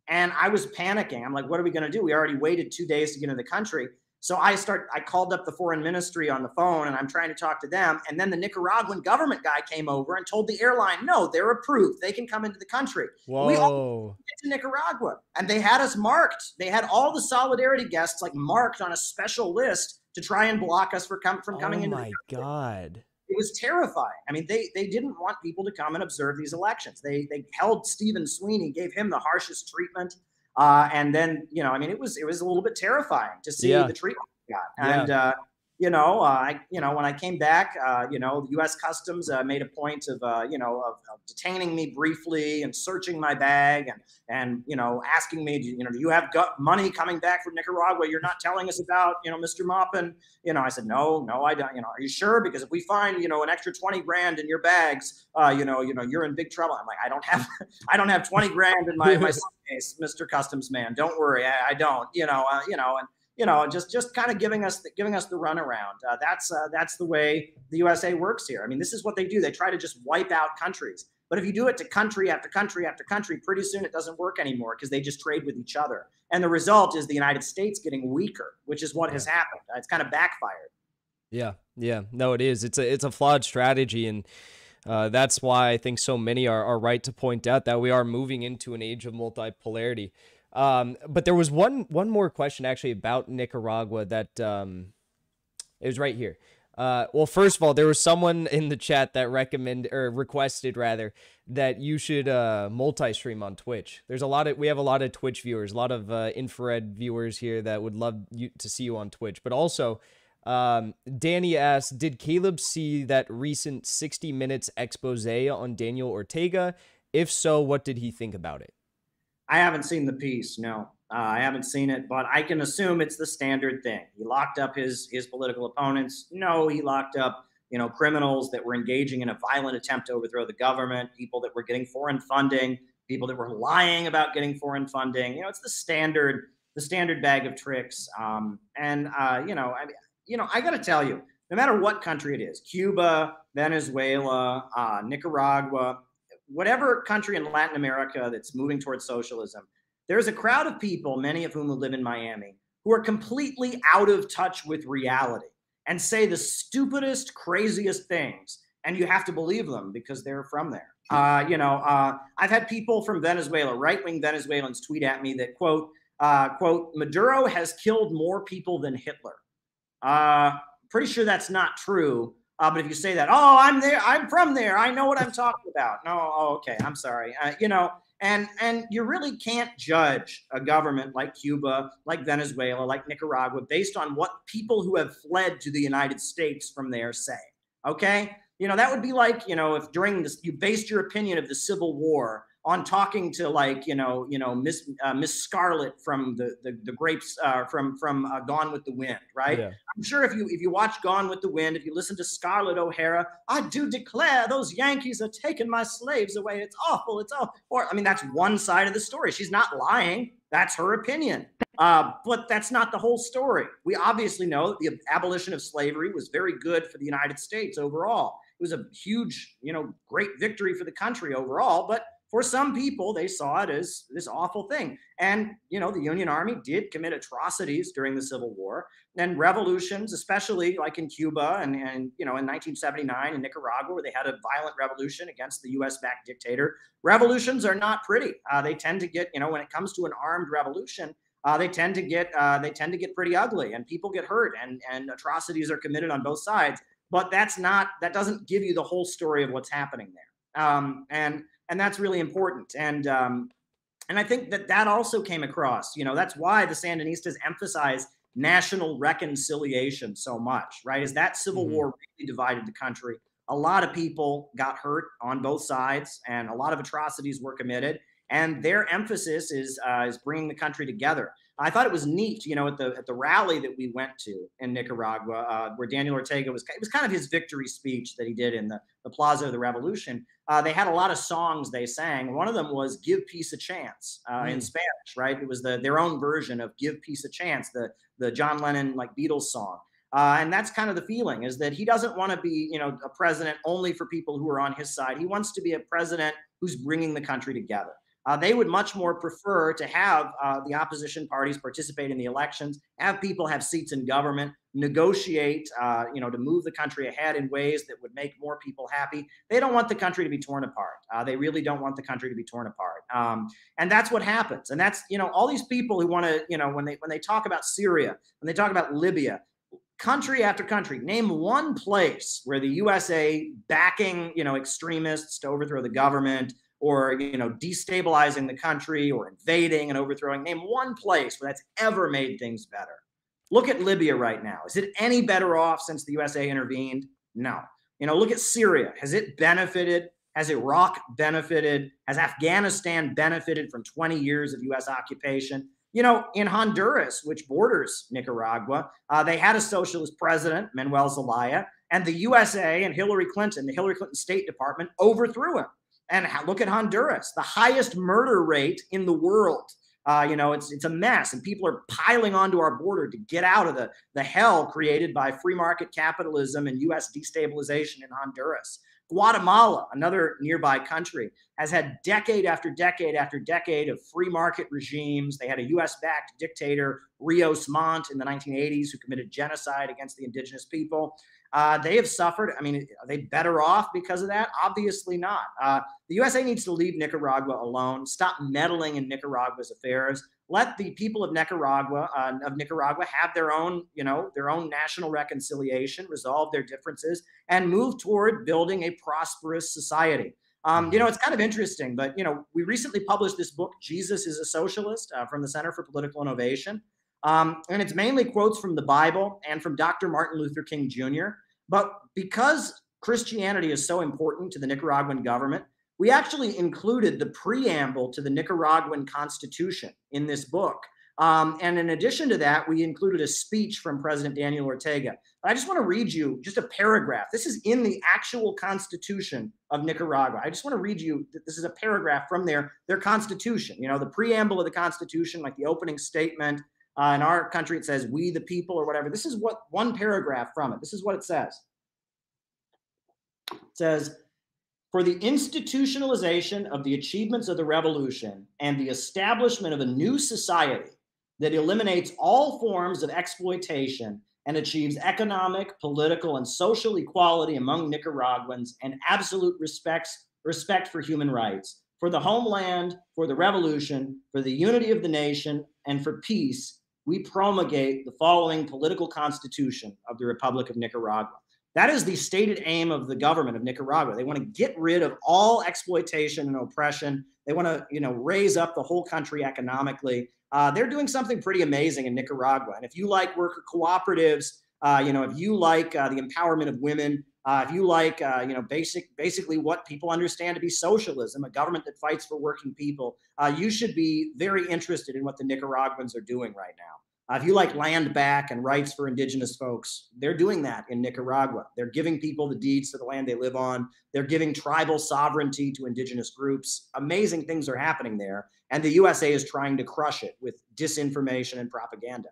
And I was panicking. I'm like, what are we going to do? We already waited 2 days to get into the country. So I called up the foreign ministry on the phone, and I'm trying to talk to them. And then the Nicaraguan government guy came over and told the airline, no, they're approved. They can come into the country. Whoa. We all get to Nicaragua, and they had us marked. They had all the Solidarity guests marked on a special list to try and block us from coming into the country. Oh my God. It was terrifying. I mean, they didn't want people to come and observe these elections. They held Stephen Sweeney, gave him the harshest treatment. And then, it was a little bit terrifying to see the treatment we got. And, when I came back, the U.S. Customs made a point of detaining me briefly and searching my bag and asking me, do you have money coming back from Nicaragua you're not telling us about, Mr. Maupin? I said, no, I don't. Are you sure? Because if we find, an extra 20 grand in your bags, you're in big trouble. I'm like, I don't have 20 grand in my suitcase, Mr. Customs man. Don't worry, I don't. Just kind of giving us the runaround. That's the way the USA works here. I mean, this is what they do. They try to just wipe out countries. But if you do it to country after country after country, pretty soon it doesn't work anymore because they just trade with each other. And the result is the United States getting weaker, which is what has happened. It's kind of backfired. Yeah, yeah, no, it is. It's a flawed strategy, and that's why I think so many are right to point out that we are moving into an age of multipolarity. But there was one more question actually about Nicaragua that it was right here. Well, first of all, there was someone in the chat that recommended or requested rather that you should multi-stream on Twitch. We have a lot of Twitch viewers, a lot of infrared viewers here that would love you to see you on Twitch. But also, Danny asked, did Caleb see that recent 60 Minutes expose on Daniel Ortega? If so, what did he think about it? I haven't seen the piece. No, I haven't seen it, but I can assume it's the standard thing. He locked up his political opponents. No, he locked up, criminals that were engaging in a violent attempt to overthrow the government, people that were getting foreign funding, people that were lying about getting foreign funding. It's the standard bag of tricks. I got to tell you, no matter what country it is, Cuba, Venezuela, Nicaragua, whatever country in Latin America that's moving towards socialism, there's a crowd of people, many of whom live in Miami, who are completely out of touch with reality and say the stupidest, craziest things. And you have to believe them because they're from there. I've had people from Venezuela, right-wing Venezuelans, tweet at me that, quote, Maduro has killed more people than Hitler. Pretty sure that's not true. But if you say that, oh, I'm from there, I know what I'm talking about. No, okay, I'm sorry. And you really can't judge a government like Cuba, like Venezuela, like Nicaragua based on what people who have fled to the United States from there say. Okay, that would be like if during this you based your opinion of the Civil War on talking to Miss Scarlet from the Grapes from Gone with the Wind, right? Yeah. I'm sure if you watch Gone with the Wind, if you listen to Scarlett O'Hara, I do declare those Yankees are taking my slaves away. It's awful. It's awful. Or that's one side of the story. She's not lying. That's her opinion. But that's not the whole story. We obviously know that the abolition of slavery was very good for the United States overall. It was a huge, great victory for the country overall, but for some people, they saw it as this awful thing. And, the Union Army did commit atrocities during the Civil War, and revolutions, especially like in Cuba and in 1979 in Nicaragua, where they had a violent revolution against the US-backed dictator. Revolutions are not pretty. They tend to get, when it comes to an armed revolution, they tend to get pretty ugly, and people get hurt, and atrocities are committed on both sides. But that doesn't give you the whole story of what's happening there. And that's really important. And I think that also came across. That's why the Sandinistas emphasize national reconciliation so much, right? Is that Civil War really divided the country. A lot of people got hurt on both sides, and a lot of atrocities were committed. And their emphasis is bringing the country together. I thought it was neat, at the rally that we went to in Nicaragua, where Daniel Ortega it was kind of his victory speech that he did in the Plaza of the Revolution. They had a lot of songs they sang. One of them was "Give Peace a Chance" in Spanish, right? It was their own version of "Give Peace a Chance," the John Lennon Beatles song. And that's kind of the feeling, is that he doesn't want to be, a president only for people who are on his side. He wants to be a president who's bringing the country together. They would much more prefer to have the opposition parties participate in the elections, have people have seats in government, negotiate, to move the country ahead in ways that would make more people happy. They don't want the country to be torn apart. They really don't want the country to be torn apart. And that's what happens. And that's, all these people who want to, when they talk about Syria, when they talk about Libya, country after country, name one place where the USA backing, extremists to overthrow the government, or destabilizing the country, or invading and overthrowing. Name one place where that's ever made things better. Look at Libya right now. Is it any better off since the USA intervened? No. Look at Syria. Has it benefited? Has Iraq benefited? Has Afghanistan benefited from 20 years of US occupation? In Honduras, which borders Nicaragua, they had a socialist president, Manuel Zelaya, and the USA and Hillary Clinton, the Hillary Clinton State Department, overthrew him. And look at Honduras, the highest murder rate in the world. It's a mess, and people are piling onto our border to get out of the hell created by free market capitalism and U.S. destabilization in Honduras. Guatemala, another nearby country, has had decade after decade after decade of free market regimes. They had a US-backed dictator, Rios Montt, in the 1980s, who committed genocide against the indigenous people. They have suffered. I mean, are they better off because of that? Obviously not. The USA needs to leave Nicaragua alone, stop meddling in Nicaragua's affairs. Let the people of Nicaragua have their own, their own national reconciliation, resolve their differences, and move toward building a prosperous society. It's kind of interesting, but we recently published this book, Jesus is a Socialist, from the Center for Political Innovation. And it's mainly quotes from the Bible and from Dr. Martin Luther King Jr. But because Christianity is so important to the Nicaraguan government, we actually included the preamble to the Nicaraguan Constitution in this book. And in addition to that, we included a speech from President Daniel Ortega. I just want to read you just a paragraph. This is in the actual Constitution of Nicaragua. I just want to read you, this is a paragraph from their Constitution. The preamble of the Constitution, like the opening statement. In our country, it says, "We the people," or whatever. This is what one paragraph from it. This is what it says. It says, "For the institutionalization of the achievements of the revolution and the establishment of a new society that eliminates all forms of exploitation and achieves economic, political, and social equality among Nicaraguans and absolute respect for human rights, for the homeland, for the revolution, for the unity of the nation, and for peace, we promulgate the following political constitution of the Republic of Nicaragua." That is the stated aim of the government of Nicaragua. They want to get rid of all exploitation and oppression. They want to, raise up the whole country economically. They're doing something pretty amazing in Nicaragua. And if you like worker cooperatives, if you like the empowerment of women, if you like, basically what people understand to be socialism, a government that fights for working people, you should be very interested in what the Nicaraguans are doing right now. If you like land back and rights for indigenous folks, they're doing that in Nicaragua. They're giving people the deeds to the land they live on. They're giving tribal sovereignty to indigenous groups. Amazing things are happening there. And the USA is trying to crush it with disinformation and propaganda.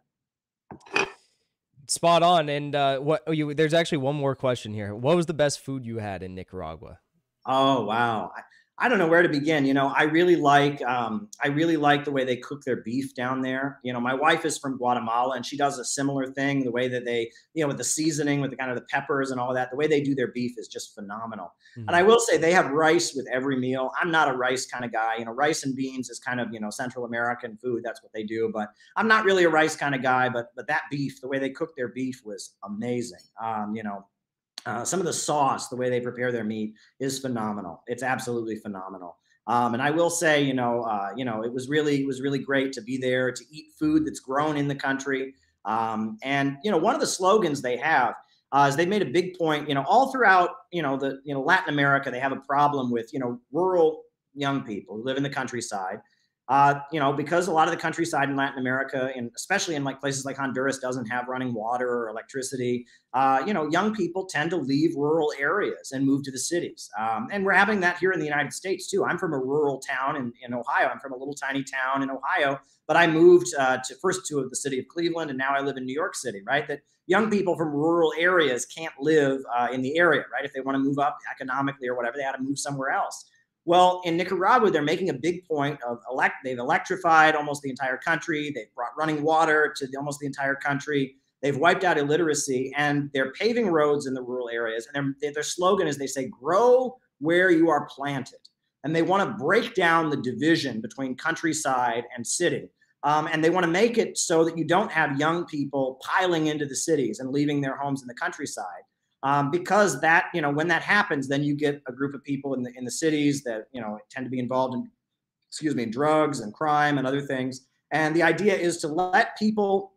Spot on. And there's actually one more question here. What was the best food you had in Nicaragua? Oh, wow. I don't know where to begin. I really like the way they cook their beef down there. My wife is from Guatemala and she does a similar thing. The way that they, with the seasoning, with the kind of the peppers and all that, the way they do their beef is just phenomenal. Mm-hmm. And I will say they have rice with every meal. I'm not a rice kind of guy. Rice and beans is kind of, Central American food. That's what they do. But I'm not really a rice kind of guy. But that beef, the way they cook their beef was amazing. Some of the sauce, the way they prepare their meat is phenomenal. It's absolutely phenomenal. And I will say, it was really great to be there, to eat food that's grown in the country. And one of the slogans they have is they made a big point, all throughout, Latin America, they have a problem with, rural young people who live in the countryside. Because a lot of the countryside in Latin America, and especially in places like Honduras, doesn't have running water or electricity, young people tend to leave rural areas and move to the cities. And we're having that here in the United States too. I'm from a rural town in Ohio. I'm from a little tiny town in Ohio, but I moved first to the city of Cleveland, and now I live in New York City, right? That young people from rural areas can't live in the area, right? If they want to move up economically or whatever, they had to move somewhere else. Well, in Nicaragua, they're making a big point of they've electrified almost the entire country. They've brought running water to almost the entire country. They've wiped out illiteracy, and they're paving roads in the rural areas. And their slogan is, they say, "Grow where you are planted." And they want to break down the division between countryside and city. And they want to make it so that you don't have young people piling into the cities and leaving their homes in the countryside. Because that, when that happens, then you get a group of people in the cities that, tend to be involved in, drugs and crime and other things. And the idea is to let people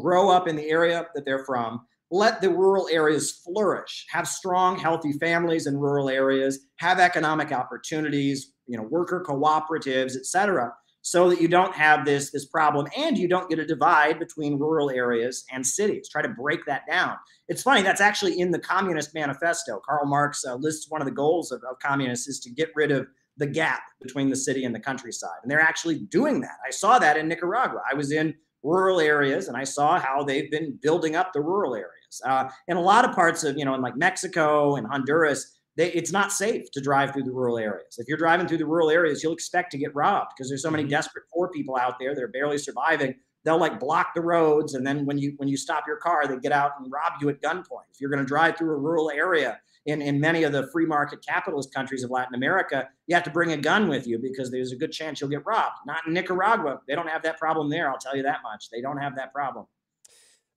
grow up in the area that they're from, let the rural areas flourish, have strong, healthy families in rural areas, have economic opportunities, worker cooperatives, et cetera, so that you don't have this problem and you don't get a divide between rural areas and cities. Try to break that down. It's funny, that's actually in the Communist Manifesto. Karl Marx lists one of the goals of communists is to get rid of the gap between the city and the countryside. And they're actually doing that. I saw that in Nicaragua. I was in rural areas and I saw how they've been building up the rural areas. In a lot of parts of, in Mexico and Honduras, it's not safe to drive through the rural areas. If you're driving through the rural areas, you'll expect to get robbed because there's so many desperate poor people out there that are barely surviving. They'll like block the roads, and then when you stop your car, they get out and rob you at gunpoint. If you're going to drive through a rural area in many of the free market capitalist countries of Latin America, you have to bring a gun with you because there's a good chance you'll get robbed. Not in Nicaragua. They don't have that problem there. I'll tell you that much. They don't have that problem.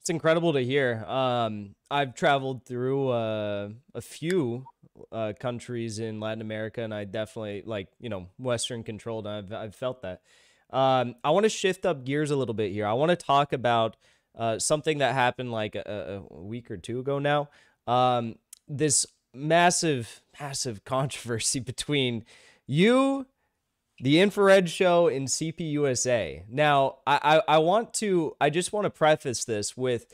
It's incredible to hear. I've traveled through a few countries in Latin America, and I definitely Western controlled. I've felt that. I want to shift up gears a little bit here. I want to talk about something that happened like a week or two ago now. This massive controversy between you, the Infrared Show, and CPUSA. Now, I just want to preface this with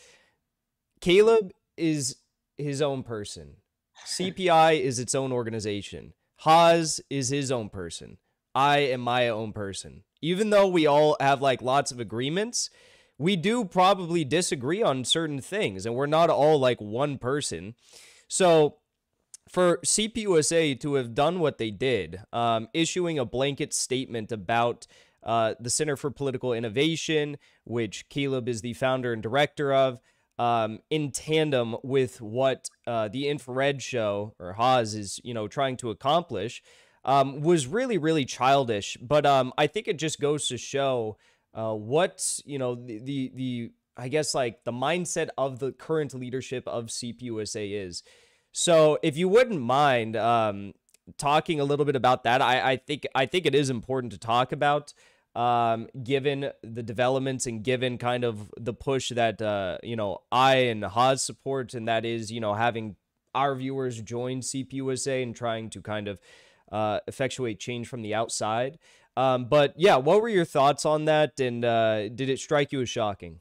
Caleb is his own person. CPI is its own organization. Haas is his own person. I am my own person. Even though we all have like lots of agreements, we do probably disagree on certain things, and we're not all like one person. So for CPUSA to have done what they did, issuing a blanket statement about the Center for Political Innovation, which Caleb is the founder and director of, in tandem with what the Infrared Show, or Haas, is trying to accomplish, was really, really childish. But I think it just goes to show what the I guess like the mindset of the current leadership of CPUSA is. So if you wouldn't mind talking a little bit about that, I think it is important to talk about, given the developments and given kind of the push that I and Haas support, and that is having our viewers join CPUSA and trying to kind of effectuate change from the outside. But yeah, what were your thoughts on that, and did it strike you as shocking?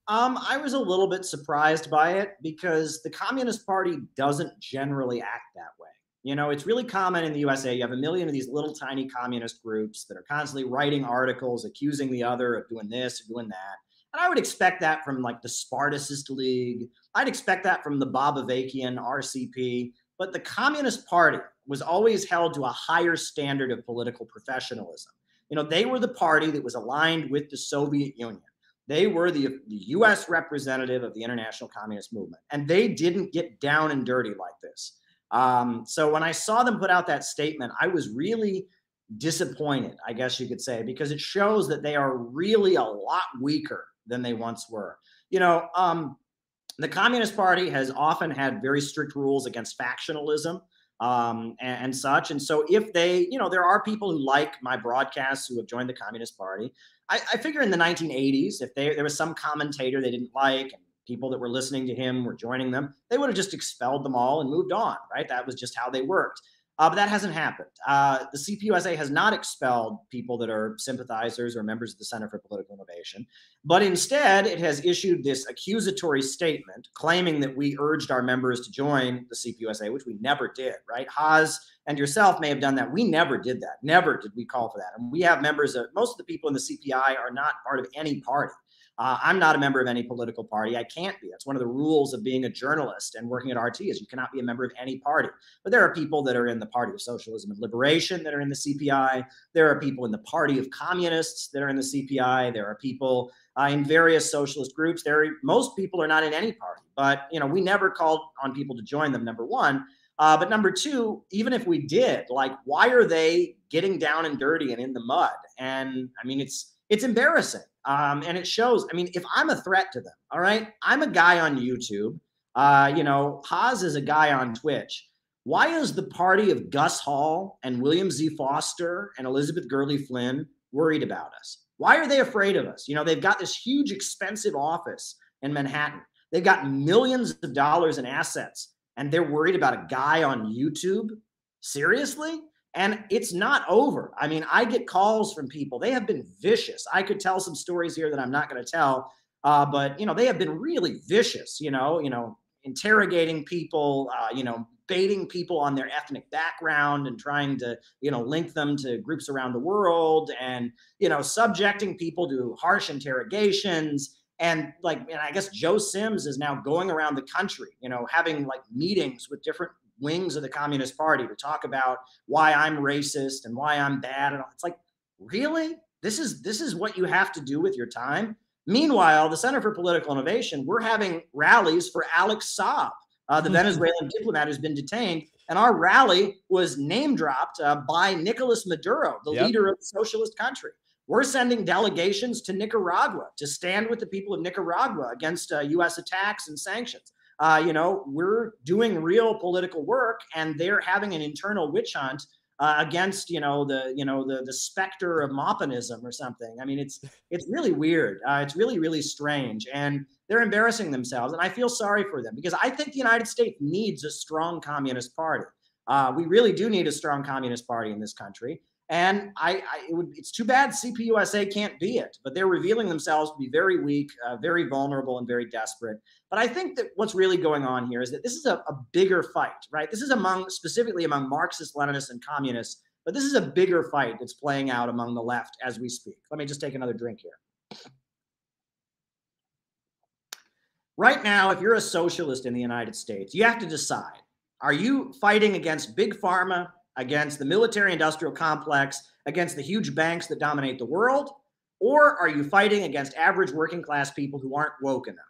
I was a little bit surprised by it because the Communist Party doesn't generally act that way. It's really common in the USA. You have a million of these little tiny communist groups that are constantly writing articles accusing the other of doing this or doing that. And I would expect that from like the Spartacist League. I'd expect that from the Bobavakian RCP. But the Communist Party was always held to a higher standard of political professionalism. They were the party that was aligned with the Soviet Union. They were the U.S. representative of the international communist movement, and they didn't get down and dirty like this. So when I saw them put out that statement, I was really disappointed, I guess you could say, because it shows that they are really a lot weaker than they once were. The Communist Party has often had very strict rules against factionalism and such. And so if they, there are people who like my broadcasts who have joined the Communist Party. I figure in the 1980s, if there was some commentator they didn't like and people that were listening to him were joining them, they would have just expelled them all and moved on, right? That was just how they worked. But that hasn't happened. The CPUSA has not expelled people that are sympathizers or members of the Center for Political Innovation, but instead it has issued this accusatory statement claiming that we urged our members to join the CPUSA, which we never did, right? Haas and yourself may have done that. We never did that. Never did we call for that. And we have members of, most of the people in the CPI are not part of any party. I'm not a member of any political party. I can't be. That's one of the rules of being a journalist and working at RT is you cannot be a member of any party. But there are people that are in the Party of Socialism and Liberation that are in the CPI. There are people in the Party of Communists that are in the CPI. There are people in various socialist groups. Most people are not in any party. But, we never called on people to join them, number one. But number two, even if we did, like, why are they getting down and dirty and in the mud? And I mean, it's embarrassing. And it shows, if I'm a threat to them, all right, I'm a guy on YouTube, Haas is a guy on Twitch. Why is the party of Gus Hall and William Z. Foster and Elizabeth Gurley Flynn worried about us? Why are they afraid of us? They've got this huge, expensive office in Manhattan. They've got millions of dollars in assets, and they're worried about a guy on YouTube? Seriously? And it's not over. I get calls from people. They have been vicious. I could tell some stories here that I'm not going to tell, but they have been really vicious. Interrogating people, baiting people on their ethnic background and trying to, link them to groups around the world, and subjecting people to harsh interrogations. And I guess Joe Sims is now going around the country, having like meetings with different wings of the Communist Party to talk about why I'm racist and why I'm bad. And it's like, really? This is what you have to do with your time? Meanwhile, the Center for Political Innovation, we're having rallies for Alex Saab, the Venezuelan diplomat who's been detained. And our rally was name dropped by Nicolas Maduro, the leader of the socialist country. We're sending delegations to Nicaragua to stand with the people of Nicaragua against U.S. attacks and sanctions. We're doing real political work, and they're having an internal witch hunt against the specter of Moppinism or something. I mean, it's really weird. It's really, really strange, and they're embarrassing themselves. And I feel sorry for them, because I think the United States needs a strong communist party. We really do need a strong communist party in this country. And it's too bad CPUSA can't be it, but they're revealing themselves to be very weak, very vulnerable, and very desperate. But I think that what's really going on here is that this is a bigger fight, right? This is specifically among Marxists, Leninists, and communists, but this is a bigger fight that's playing out among the left as we speak. Let me just take another drink here. Right now, if you're a socialist in the United States, you have to decide, are you fighting against big pharma, against the military-industrial complex, against the huge banks that dominate the world, or are you fighting against average working-class people who aren't woke enough?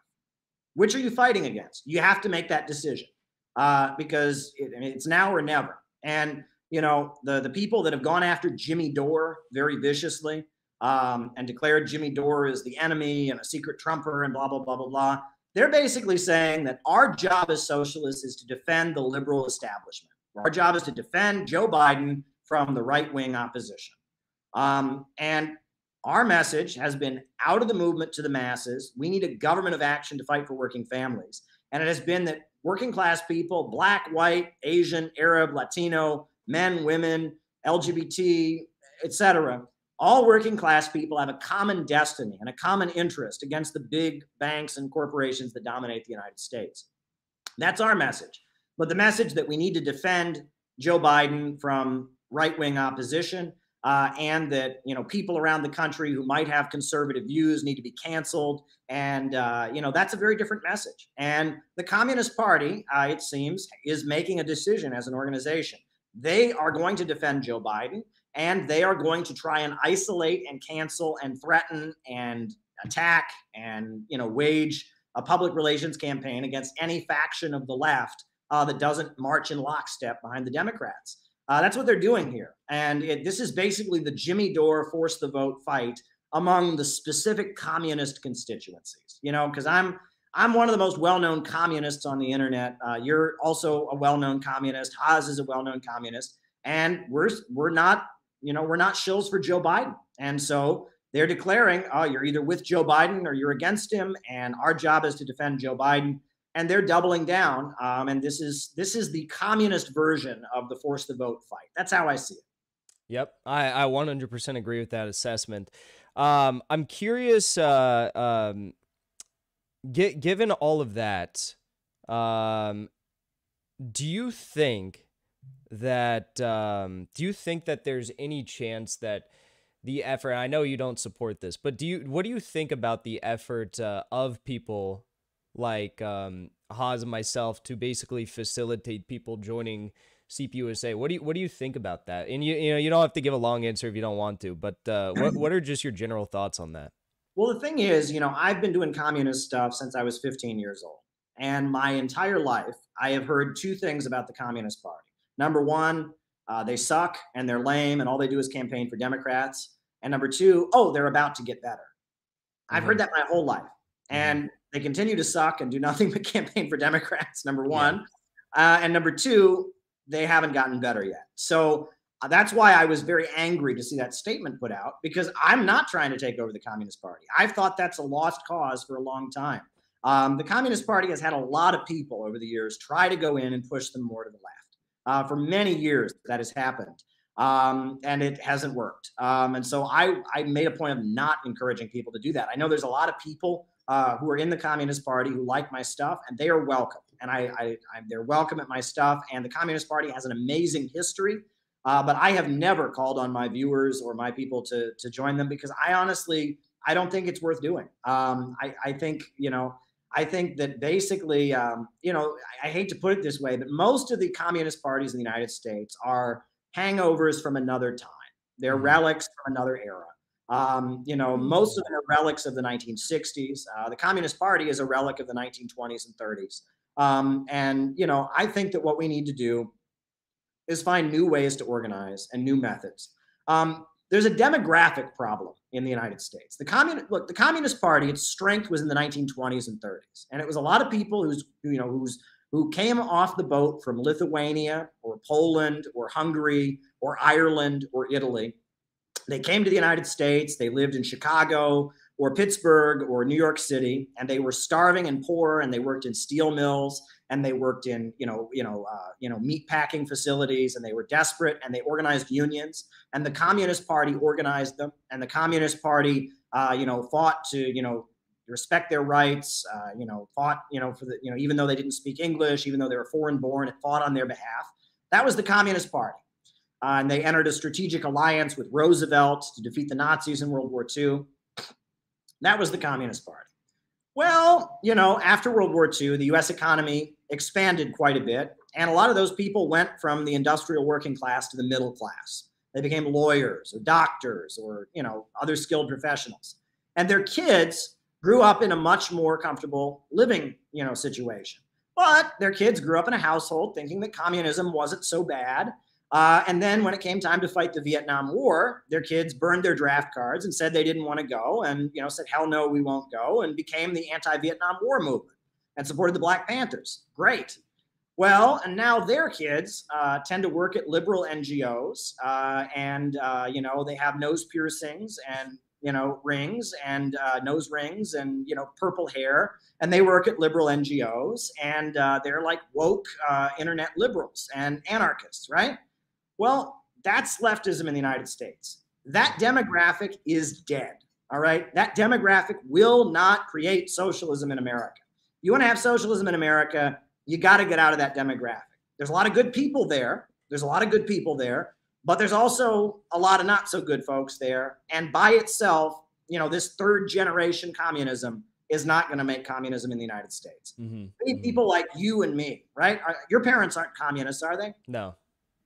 Which are you fighting against? You have to make that decision because it's now or never. And, the people that have gone after Jimmy Dore very viciously and declared Jimmy Dore as the enemy and a secret Trumper and blah, blah, blah, blah, blah, they're basically saying that our job as socialists is to defend the liberal establishment. Our job is to defend Joe Biden from the right-wing opposition. And our message has been out of the movement to the masses. We need a government of action to fight for working families. And it has been that working class people, Black, white, Asian, Arab, Latino, men, women, LGBT, etc., all working class people have a common destiny and a common interest against the big banks and corporations that dominate the United States. That's our message. But the message that we need to defend Joe Biden from right-wing opposition and that, people around the country who might have conservative views need to be canceled. And, that's a very different message. And the Communist Party, it seems, is making a decision as an organization. They are going to defend Joe Biden, and they are going to try and isolate and cancel and threaten and attack and, wage a public relations campaign against any faction of the left that doesn't march in lockstep behind the Democrats. That's what they're doing here. And this is basically the Jimmy Dore force the vote fight among the specific communist constituencies, because I'm one of the most well-known communists on the internet. You're also a well-known communist. Haas is a well-known communist. And we're not shills for Joe Biden. And so they're declaring, you're either with Joe Biden or you're against him. And our job is to defend Joe Biden. And they're doubling down. And this is the communist version of the force the vote fight. That's how I see it. Yep. I 100% agree with that assessment. I'm curious, given all of that, do you think that there's any chance that the effort, I know you don't support this, but what do you think about the effort of people like Haas and myself to basically facilitate people joining CPUSA? What do you think about that? And you don't have to give a long answer if you don't want to, but what are just your general thoughts on that? Well, the thing is, I've been doing communist stuff since I was 15 years old. And my entire life, I have heard two things about the Communist Party. Number one, they suck and they're lame and all they do is campaign for Democrats. And number two, they're about to get better. I've heard that my whole life. And they continue to suck and do nothing but campaign for Democrats, number one. And number two, they haven't gotten better yet. So that's why I was very angry to see that statement put out, because I'm not trying to take over the Communist Party. I've thought that's a lost cause for a long time. The Communist Party has had a lot of people over the years try to go in and push them more to the left. For many years, that has happened. And it hasn't worked. And so I made a point of not encouraging people to do that. I know there's a lot of people who are in the Communist Party who like my stuff, and they are welcome. And they're welcome at my stuff. And the Communist Party has an amazing history. But I have never called on my viewers or my people to join them, because I honestly don't think it's worth doing. I think, I think that basically, I hate to put it this way, but most of the communist parties in the United States are hangovers from another time. They're relics from another era. Most of them are relics of the 1960s. The Communist Party is a relic of the 1920s and 30s. I think that what we need to do is find new ways to organize and new methods. There's a demographic problem in the United States. The Communist Party, its strength was in the 1920s and 30s, and it was a lot of people who came off the boat from Lithuania or Poland or Hungary or Ireland or Italy. They came to the United States. They lived in Chicago or Pittsburgh or New York City, and they were starving and poor, and they worked in steel mills, and they worked in meat packing facilities, and they were desperate, and they organized unions, and the Communist Party organized them, and the Communist Party fought to respect their rights, fought for the even though they didn't speak English, even though they were foreign born, it fought on their behalf. That was the Communist Party. And they entered a strategic alliance with Roosevelt to defeat the Nazis in World War II. That was the Communist Party. Well, after World War II, the U.S. economy expanded quite a bit. And a lot of those people went from the industrial working class to the middle class. They became lawyers or doctors or, other skilled professionals. And their kids grew up in a much more comfortable living, situation. But their kids grew up in a household thinking that communism wasn't so bad. And then when it came time to fight the Vietnam War, their kids burned their draft cards and said they didn't want to go and, said, hell no, we won't go, and became the anti-Vietnam War movement and supported the Black Panthers. Great. Well, and now their kids tend to work at liberal NGOs and they have nose piercings and, rings and nose rings and, purple hair. And they work at liberal NGOs and they're like woke internet liberals and anarchists, right? Well, that's leftism in the United States. That demographic is dead, all right? That demographic will not create socialism in America. You want to have socialism in America, you got to get out of that demographic. There's a lot of good people there. But there's also a lot of not so good folks there. And by itself, this third generation communism is not going to make communism in the United States. People like you and me, right? Your parents aren't communists, are they? No.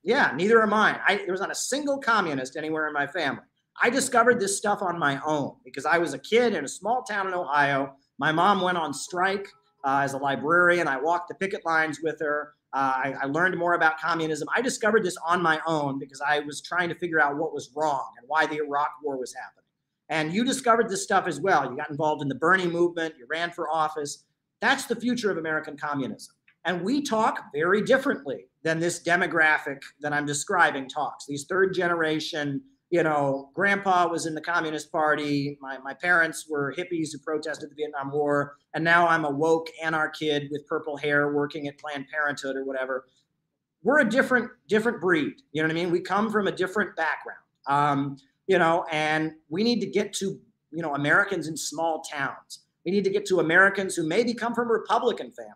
Yeah, neither are mine. There was not a single communist anywhere in my family. I discovered this stuff on my own because I was a kid in a small town in Ohio. My mom went on strike as a librarian. I walked the picket lines with her. I learned more about communism. I discovered this on my own because I was trying to figure out what was wrong and why the Iraq War was happening. And you discovered this stuff as well. You got involved in the Bernie movement. You ran for office. That's the future of American communism. And we talk very differently than this demographic that I'm describing talks. These third generation, grandpa was in the Communist Party. My parents were hippies who protested the Vietnam War. And now I'm a woke anarch kid with purple hair working at Planned Parenthood or whatever. We're a different breed. You know what I mean? We come from a different background, and we need to get to, Americans in small towns. We need to get to Americans who maybe come from Republican families.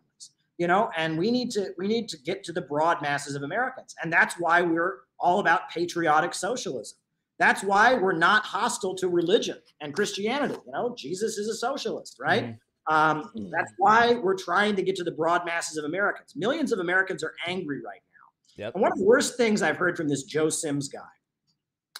And we need to get to the broad masses of Americans. And that's why we're all about patriotic socialism. That's why we're not hostile to religion and Christianity. Jesus is a socialist, right? That's why we're trying to get to the broad masses of Americans. Millions of Americans are angry right now. Yep. And one of the worst things I've heard from this Joe Sims guy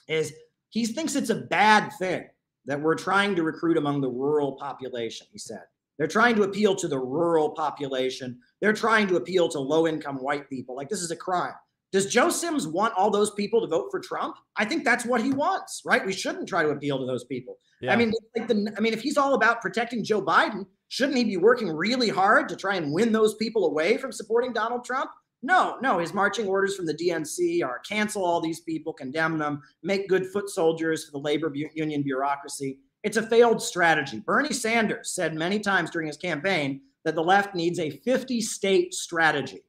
is he thinks it's a bad thing that we're trying to recruit among the rural population, he said. They're trying to appeal to the rural population. They're trying to appeal to low-income white people. Like, this is a crime. Does Joe Sims want all those people to vote for Trump? I think that's what he wants, right? We shouldn't try to appeal to those people. Yeah. If he's all about protecting Joe Biden, shouldn't he be working really hard to try and win those people away from supporting Donald Trump? No. His marching orders from the DNC are cancel all these people, condemn them, make good foot soldiers for the labor union bureaucracy. It's a failed strategy. Bernie Sanders said many times during his campaign that the left needs a 50-state strategy.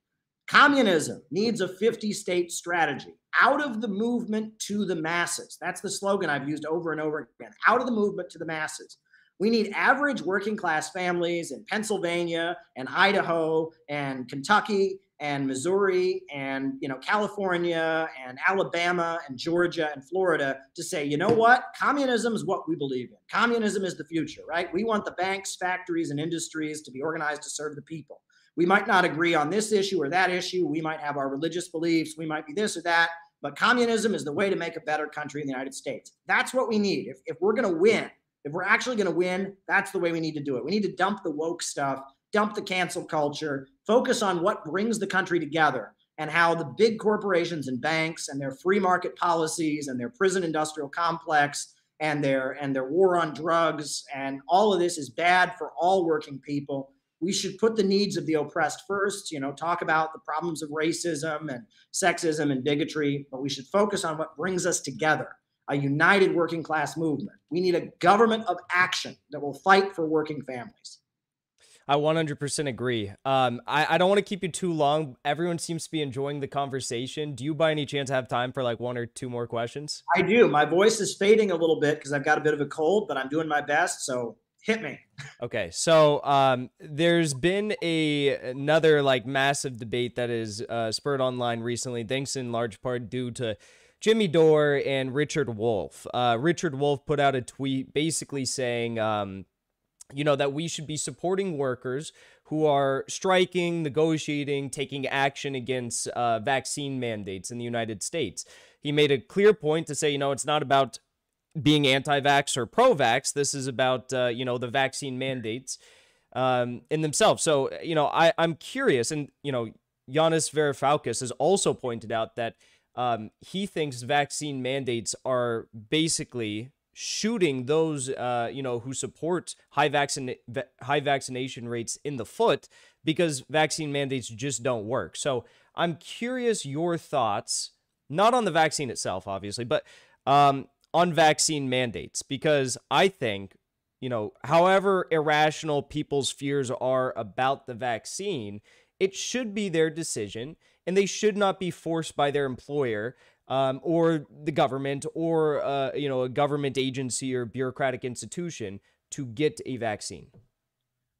Communism needs a 50-state strategy. Out of the movement to the masses. That's the slogan I've used over and over again. Out of the movement to the masses. We need average working class families in Pennsylvania and Idaho and Kentucky and Missouri and, California and Alabama and Georgia and Florida to say, you know what? Communism is what we believe in. Communism is the future, right? We want the banks, factories, and industries to be organized to serve the people. We might not agree on this issue or that issue. We might have our religious beliefs. We might be this or that. But communism is the way to make a better country in the United States. That's what we need. If we're going to win, if we're actually going to win, that's the way we need to do it. We need to dump the woke stuff, dump the cancel culture, focus on what brings the country together and how the big corporations and banks and their free market policies and their prison industrial complex and their war on drugs and all of this is bad for all working people. We should put the needs of the oppressed first, talk about the problems of racism and sexism and bigotry, but we should focus on what brings us together, a united working class movement. We need a government of action that will fight for working families. I 100% agree. I don't want to keep you too long. Everyone seems to be enjoying the conversation. Do you by any chance have time for like one or two more questions? I do. My voice is fading a little bit because I've got a bit of a cold, but I'm doing my best. So hit me. Okay. So there's been another like massive debate that is spurred online recently, thanks in large part due to Jimmy Dore and Richard Wolff. Richard Wolff put out a tweet basically saying, that we should be supporting workers who are striking, negotiating, taking action against vaccine mandates in the United States. He made a clear point to say, it's not about being anti-vax or pro-vax. This is about, the vaccine mandates in themselves. So, I'm curious. And, Yanis Varoufakis has also pointed out that he thinks vaccine mandates are basically shooting those, who support high vaccination rates in the foot because vaccine mandates just don't work. So I'm curious your thoughts, not on the vaccine itself, obviously, but on vaccine mandates, because I think, however irrational people's fears are about the vaccine, it should be their decision and they should not be forced by their employer or the government or, a government agency or bureaucratic institution to get a vaccine.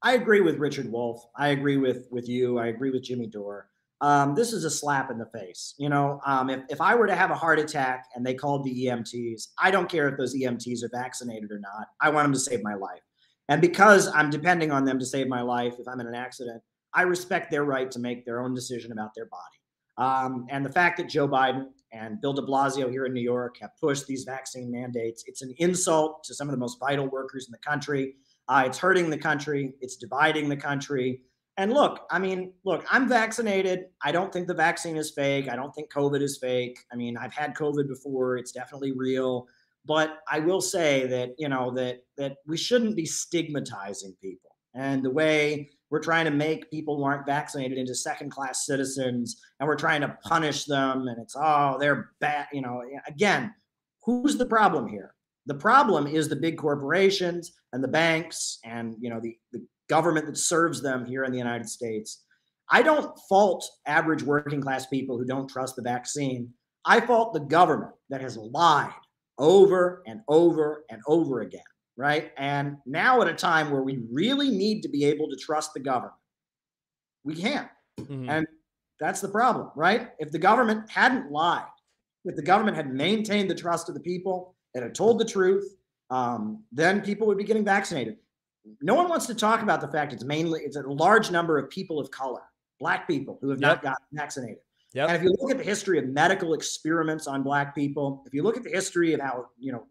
I agree with Richard Wolff. I agree with you. I agree with Jimmy Dore. This is a slap in the face. If I were to have a heart attack and they called the EMTs, I don't care if those EMTs are vaccinated or not. I want them to save my life. And because I'm depending on them to save my life, if I'm in an accident, I respect their right to make their own decision about their body. And the fact that Joe Biden and Bill de Blasio here in New York have pushed these vaccine mandates, it's an insult to some of the most vital workers in the country. It's hurting the country. It's dividing the country. And look, I'm vaccinated. I don't think the vaccine is fake. I don't think COVID is fake. I've had COVID before. It's definitely real. But I will say that, that we shouldn't be stigmatizing people. And the way we're trying to make people who aren't vaccinated into second-class citizens, and we're trying to punish them, and it's, they're bad. Again, who's the problem here? The problem is the big corporations and the banks and, the government that serves them here in the United States. I don't fault average working class people who don't trust the vaccine. I fault the government that has lied over and over and over again. Right. And now at a time where we really need to be able to trust the government, we can't. Mm-hmm. And that's the problem, right? If the government hadn't lied, if the government had maintained the trust of the people and had told the truth, then people would be getting vaccinated. No one wants to talk about the fact it's a large number of people of color, Black people who have not gotten vaccinated. Yep. And if you look at the history of medical experiments on Black people, if you look at the history of how,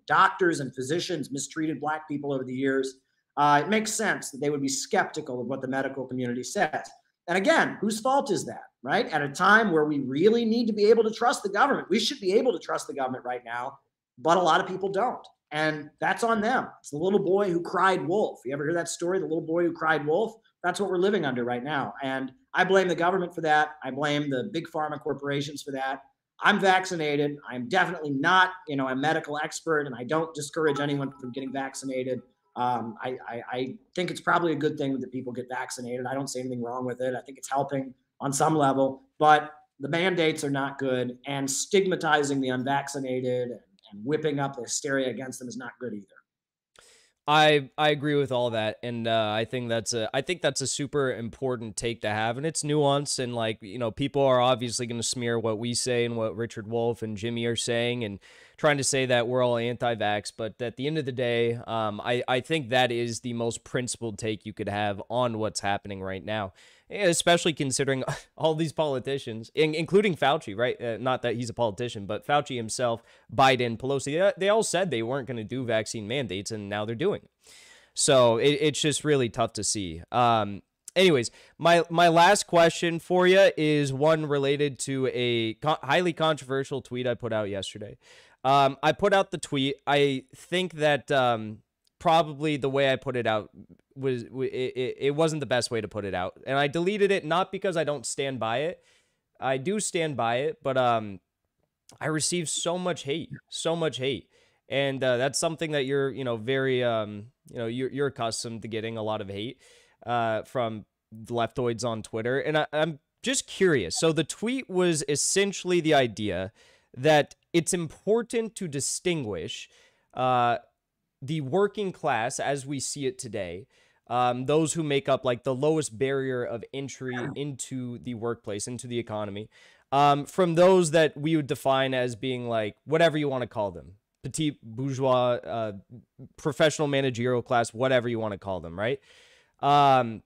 doctors and physicians mistreated Black people over the years, it makes sense that they would be skeptical of what the medical community says. And again, whose fault is that, right? At a time where we really need to be able to trust the government. We should be able to trust the government right now, but a lot of people don't. And that's on them. It's the little boy who cried wolf. You ever hear that story? The little boy who cried wolf? That's what we're living under right now. And I blame the government for that. I blame the big pharma corporations for that. I'm vaccinated. I'm definitely not, a medical expert, and I don't discourage anyone from getting vaccinated. I think it's probably a good thing that people get vaccinated. I don't see anything wrong with it. I think it's helping on some level, but the mandates are not good, and stigmatizing the unvaccinated and whipping up the hysteria against them is not good either. I agree with all that, and I think that's a super important take to have, and it's nuanced, and like, you know, people are obviously going to smear what we say and what Richard Wolff and Jimmy are saying, and trying to say that we're all anti-vax, but at the end of the day, I think that is the most principled take you could have on what's happening right now, especially considering all these politicians, including Fauci, right? Not that he's a politician, but Fauci himself, Biden, Pelosi, they all said they weren't going to do vaccine mandates, and now they're doing it. So it's just really tough to see. Anyways, my last question for you is one related to a highly controversial tweet I put out yesterday. I put out the tweet. I think that probably the way I put it out was it wasn't the best way to put it out, and I deleted it not because I don't stand by it. I do stand by it, but I received so much hate, and that's something that you're, you know, very you're accustomed to getting a lot of hate from leftoids on Twitter, and I'm just curious. So the tweet was essentially the idea that it's important to distinguish the working class as we see it today, those who make up like the lowest barrier of entry into the workplace, into the economy, from those that we would define as being like whatever you want to call them, petite bourgeois, professional managerial class, whatever you want to call them, right? And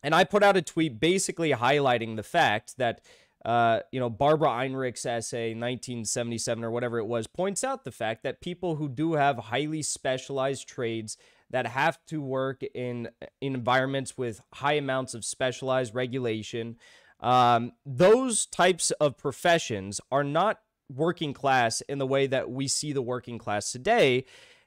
I put out a tweet basically highlighting the fact that Barbara Einrich's essay, 1977 or whatever it was, points out the fact that people who do have highly specialized trades that have to work in environments with high amounts of specialized regulation, those types of professions are not working class in the way that we see the working class today.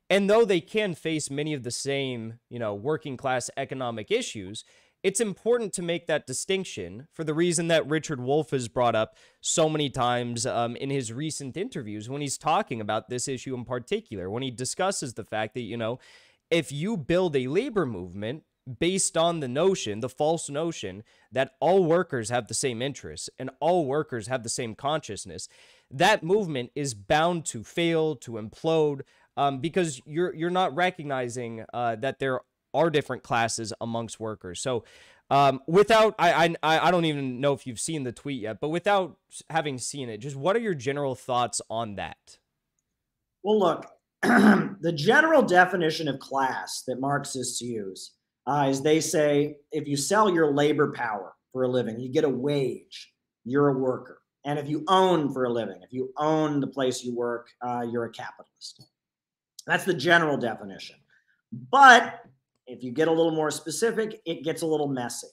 And though they can face many of the same, working class economic issues, it's important to make that distinction for the reason that Richard Wolff has brought up so many times in his recent interviews when he's talking about this issue in particular, when he discusses the fact that, if you build a labor movement based on the false notion that all workers have the same interests and all workers have the same consciousness, that movement is bound to fail, to implode, because you're not recognizing that there are different classes amongst workers. So without, I don't even know if you've seen the tweet yet, but without having seen it, just what are your general thoughts on that? Well, look, the general definition of class that Marxists use is they say, if you sell your labor power for a living, you get a wage, you're a worker. And if you own for a living, if you own the place you work, you're a capitalist. That's the general definition. But if you get a little more specific, it gets a little messy.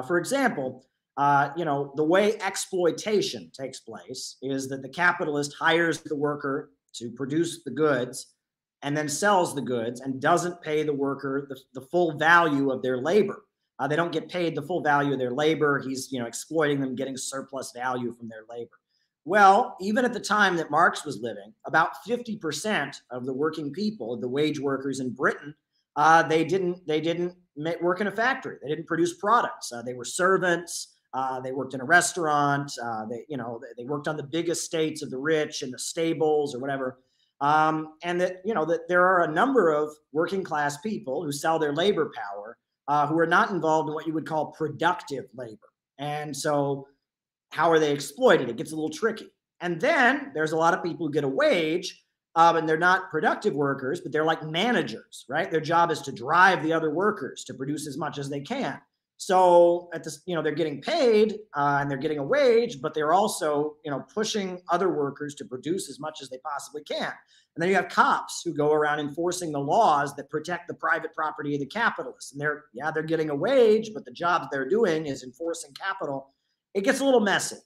For example, the way exploitation takes place is that the capitalist hires the worker to produce the goods and then sells the goods and doesn't pay the worker the full value of their labor. They don't get paid the full value of their labor. He's, exploiting them, getting surplus value from their labor. Well, even at the time that Marx was living, about 50% of the working people, the wage workers in Britain, they didn't work in a factory. They didn't produce products. They were servants. They worked in a restaurant. They worked on the big estates of the rich in the stables or whatever. And that there are a number of working class people who sell their labor power who are not involved in what you would call productive labor. And so how are they exploited? It gets a little tricky. And then there's a lot of people who get a wage and they're not productive workers, but they're like managers, right? Their job is to drive the other workers to produce as much as they can. So they're getting paid and they're getting a wage, but they're also, pushing other workers to produce as much as they possibly can. And then you have cops who go around enforcing the laws that protect the private property of the capitalists. And they're getting a wage, but the job they're doing is enforcing capital. It gets a little messy.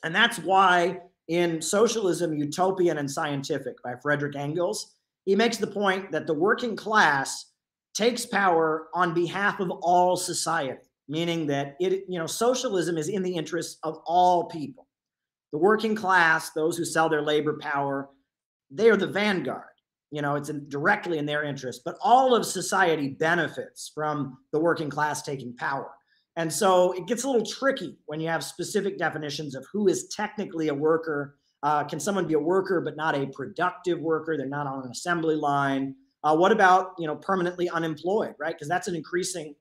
And that's why in Socialism, Utopian and Scientific by Frederick Engels, he makes the point that the working class takes power on behalf of all society, meaning that socialism is in the interest of all people. The working class, those who sell their labor power, they are the vanguard. It's directly in their interest, but all of society benefits from the working class taking power. And so it gets a little tricky when you have specific definitions of who is technically a worker. Can someone be a worker but not a productive worker? They're not on an assembly line. What about, permanently unemployed, right? Because that's an increasing,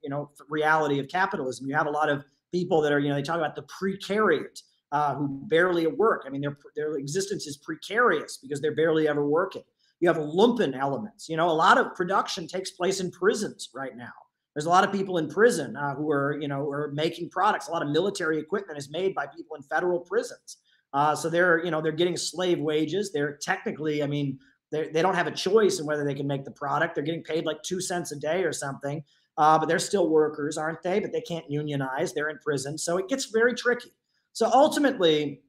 reality of capitalism. You have a lot of people that are, they talk about the precariat, who barely work. I mean, their existence is precarious because they're barely ever working. You have lumpen elements. A lot of production takes place in prisons right now. There's a lot of people in prison who are making products. A lot of military equipment is made by people in federal prisons. So they're getting slave wages. They're technically, I mean, they don't have a choice in whether they can make the product. They're getting paid like 2 cents a day or something. But they're still workers, aren't they? But they can't unionize. They're in prison. So it gets very tricky. So ultimately,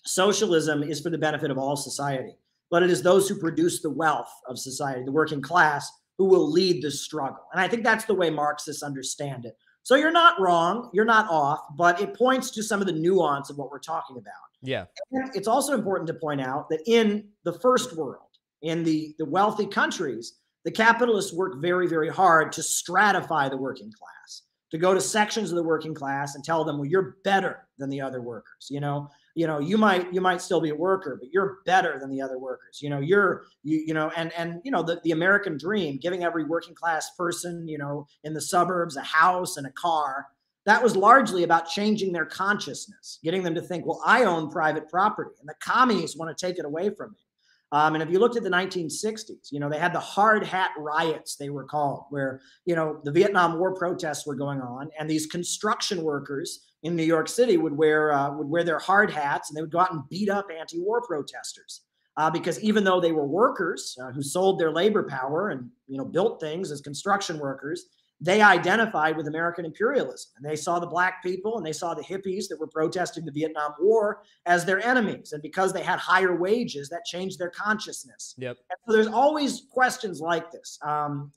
socialism is for the benefit of all society, but it is those who produce the wealth of society, the working class, who will lead the struggle. And I think that's the way Marxists understand it. So you're not wrong, you're not off, but it points to some of the nuance of what we're talking about. Yeah. And it's also important to point out that in the first world, in the wealthy countries, the capitalists work very, very hard to stratify the working class, to go to sections of the working class and tell them, well, you're better than the other workers. You might still be a worker, but you're better than the other workers. The American dream, giving every working class person, in the suburbs, a house and a car, that was largely about changing their consciousness, getting them to think, well, I own private property and the commies want to take it away from me. And if you looked at the 1960s, they had the hard hat riots, they were called, where, the Vietnam War protests were going on, and these construction workers in New York City would wear their hard hats, and they would go out and beat up anti-war protesters. Because even though they were workers who sold their labor power and, built things as construction workers, they identified with American imperialism, and they saw the black people and they saw the hippies that were protesting the Vietnam War as their enemies. And because they had higher wages, that changed their consciousness. Yep. And so there's always questions like this.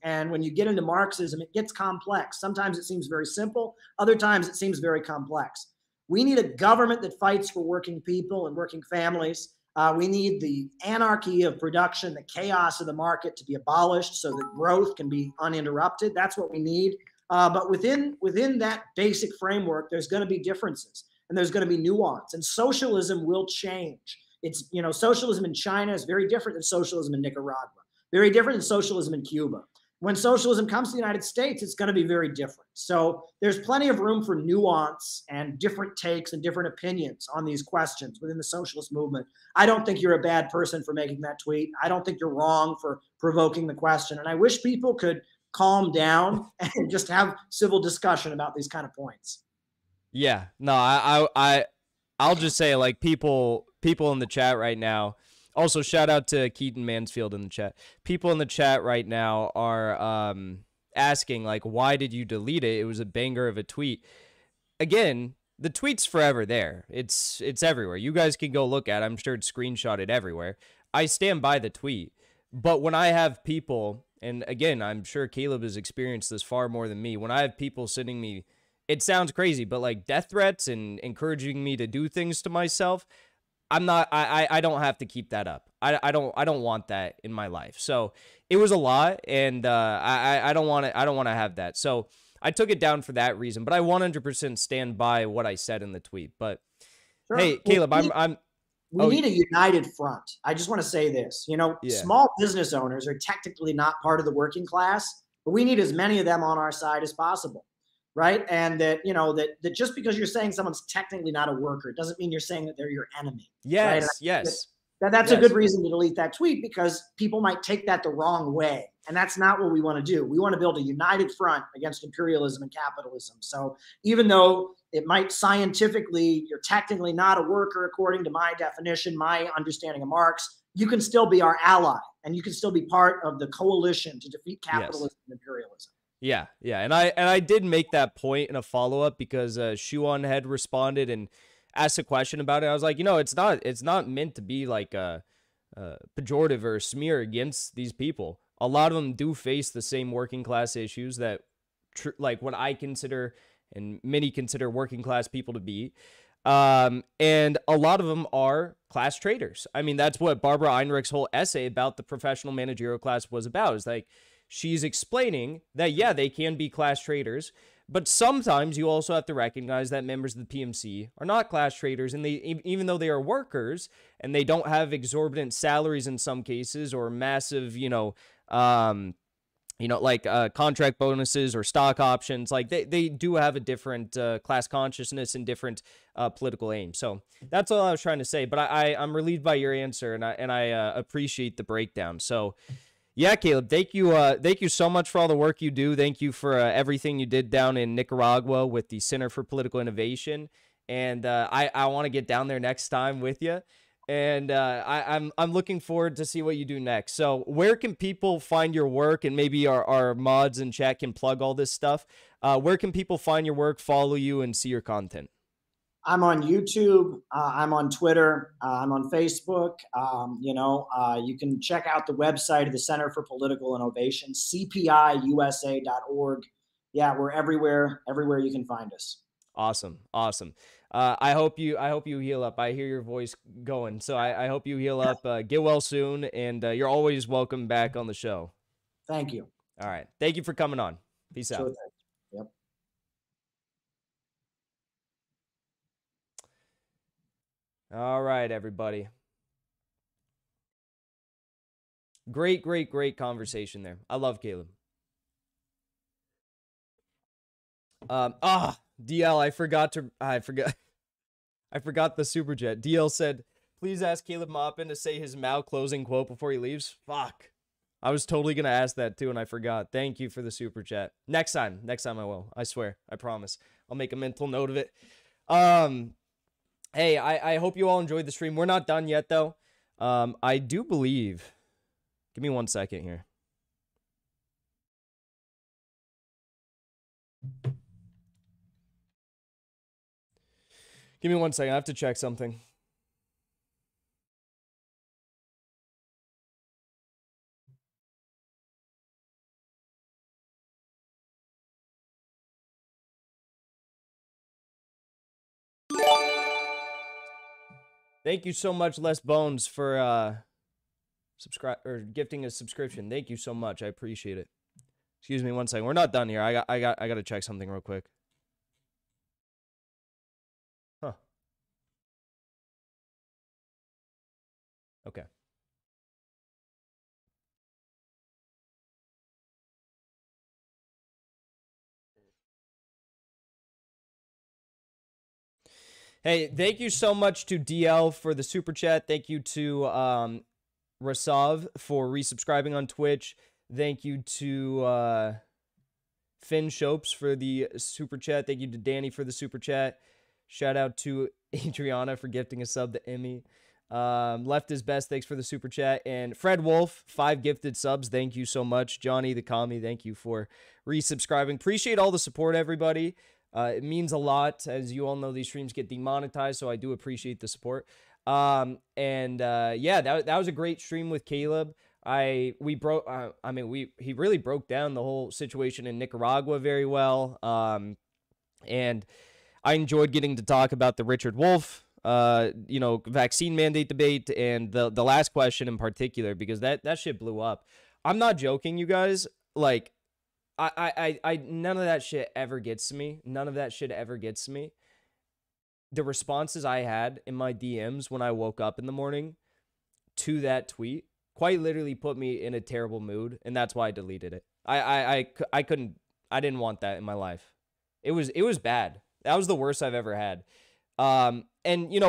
And when you get into Marxism, it gets complex. Sometimes it seems very simple. Other times it seems very complex. We need a government that fights for working people and working families. We need the anarchy of production, the chaos of the market to be abolished so that growth can be uninterrupted. That's what we need. But within that basic framework, there's going to be differences and there's going to be nuance, and socialism will change. It's, socialism in China is very different than socialism in Nicaragua, very different than socialism in Cuba. When socialism comes to the United States, it's going to be very different. So there's plenty of room for nuance and different takes and different opinions on these questions within the socialist movement. I don't think you're a bad person for making that tweet. I don't think you're wrong for provoking the question. And I wish people could calm down and just have civil discussion about these kind of points. Yeah, no, I'll just say, like, people in the chat right now. Also, shout out to Keaton Mansfield in the chat. People in the chat right now are asking, like, why did you delete it? It was a banger of a tweet. Again, the tweet's forever there. It's everywhere. You guys can go look at it. I'm sure it's screenshotted everywhere. I stand by the tweet. But when I have people, and again, I'm sure Caleb has experienced this far more than me, when I have people sending me, it sounds crazy, but like death threats and encouraging me to do things to myself, I don't have to keep that up. I don't want that in my life. So it was a lot, and I don't want to have that. So I took it down for that reason, but I 100% stand by what I said in the tweet. But sure. Hey, Caleb, we need a united front. I just want to say this, Small business owners are technically not part of the working class, but we need as many of them on our side as possible. Right. And that, that just because you're saying someone's technically not a worker, it doesn't mean you're saying that they're your enemy. Yes. Right? Yes. That's a good reason to delete that tweet, because people might take that the wrong way. And that's not what we want to do. We want to build a united front against imperialism and capitalism. So even though it might scientifically, you're technically not a worker, according to my definition, my understanding of Marx, you can still be our ally and you can still be part of the coalition to defeat capitalism and imperialism. Yeah, and I did make that point in a follow-up because Shuan had responded and asked a question about it. I was like, it's not meant to be like a pejorative or a smear against these people. A lot of them do face the same working class issues that like what I consider and many consider working class people to be. And a lot of them are class traders. I mean, that's what Barbara Einrich's whole essay about the professional managerial class was about. Is like, she's explaining that, yeah, they can be class traders, but sometimes you also have to recognize that members of the PMC are not class traders, and they, even though they are workers and they don't have exorbitant salaries in some cases or massive, You know, like contract bonuses or stock options. Like they do have a different class consciousness and different political aim. So that's all I was trying to say. But I'm relieved by your answer, and I appreciate the breakdown. So yeah, Caleb, thank you so much for all the work you do. Thank you for everything you did down in Nicaragua with the Center for Political Innovation. And I want to get down there next time with you. And I'm looking forward to see what you do next. So where can people find your work? And maybe our mods in chat can plug all this stuff. Where can people find your work, follow you, and see your content? I'm on YouTube. I'm on Twitter. I'm on Facebook. You can check out the website of the Center for Political Innovation, cpiusa.org. Yeah, we're everywhere you can find us. Awesome. I hope you heal up. I hear your voice going, so I hope you heal up. Get well soon, and you're always welcome back on the show. Thank you. All right. Thank you for coming on. Peace out. Yep. All right, everybody. Great conversation there. I love Caleb. DL, I forgot the super chat. DL said, please ask Caleb Maupin to say his Mao closing quote before he leaves. Fuck. I was totally going to ask that too, and I forgot. Thank you for the super chat. Next time I will. I swear. I promise. I'll make a mental note of it. Hey, I hope you all enjoyed the stream. We're not done yet, though. I do believe... Give me 1 second here. Give me 1 second. I have to check something. Thank you so much, Les Bones, for subscribe or gifting a subscription. Thank you so much. I appreciate it. Excuse me 1 second. We're not done here. I got to check something real quick. Huh. Okay. Hey, thank you so much to DL for the super chat. Thank you to Rasav for resubscribing on Twitch. Thank you to Finn Shopes for the super chat. Thank you to Danny for the super chat. Shout out to Adriana for gifting a sub to Emmy. Left is best. Thanks for the super chat. And Fred Wolf, 5 gifted subs. Thank you so much. Johnny the Commie, thank you for resubscribing. Appreciate all the support, everybody. It means a lot. As you all know, these streams get demonetized, so I do appreciate the support. Yeah, that was a great stream with Caleb. He really broke down the whole situation in Nicaragua very well. And I enjoyed getting to talk about the Richard Wolff, vaccine mandate debate and the last question in particular, because that shit blew up. I'm not joking, you guys. Like, I none of that shit ever gets to me. None of that shit ever gets to me. The responses I had in my DMs when I woke up in the morning to that tweet quite literally put me in a terrible mood, and that's why I deleted it. I didn't want that in my life. It was bad. That was the worst I've ever had. And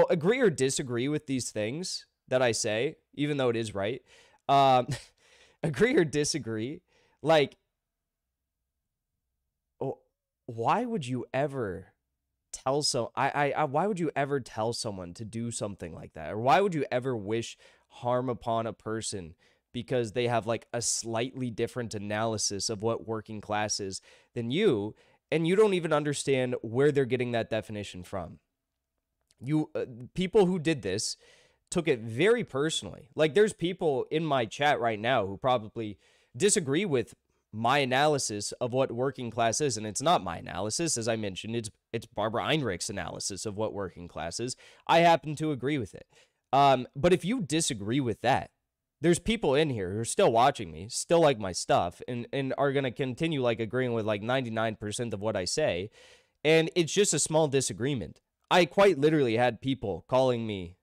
agree or disagree with these things that I say, even though it is right. Agree or disagree, like, why would you ever tell why would you ever tell someone to do something like that? Or why would you ever wish harm upon a person because they have like a slightly different analysis of what working class is than you, and you don't even understand where they're getting that definition from? People who did this took it very personally. Like, there's people in my chat right now who probably disagree with my analysis of what working class is, and it's not my analysis. As I mentioned, it's Barbara Einrich's analysis of what working class is. I happen to agree with it. But if you disagree with that, there's people in here who are still watching me, still like my stuff, and are going to continue like agreeing with like 99% of what I say. And it's just a small disagreement. I quite literally had people calling me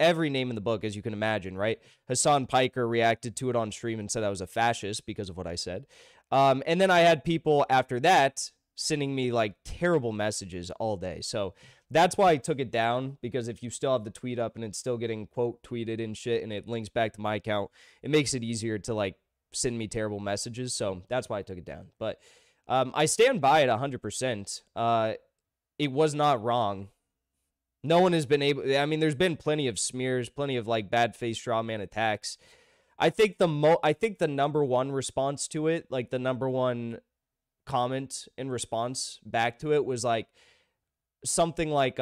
every name in the book, as you can imagine, right? Hassan Piker reacted to it on stream and said I was a fascist because of what I said. And then I had people after that sending me like terrible messages all day. So that's why I took it down, because if you still have the tweet up and it's still getting quote tweeted and shit and it links back to my account, it makes it easier to like send me terrible messages. So that's why I took it down. But I stand by it 100%. It was not wrong. No one has been able, I mean, there's been plenty of smears, plenty of like bad face straw man attacks. I think the number one response to it, like the number one comment in response back to it was like something like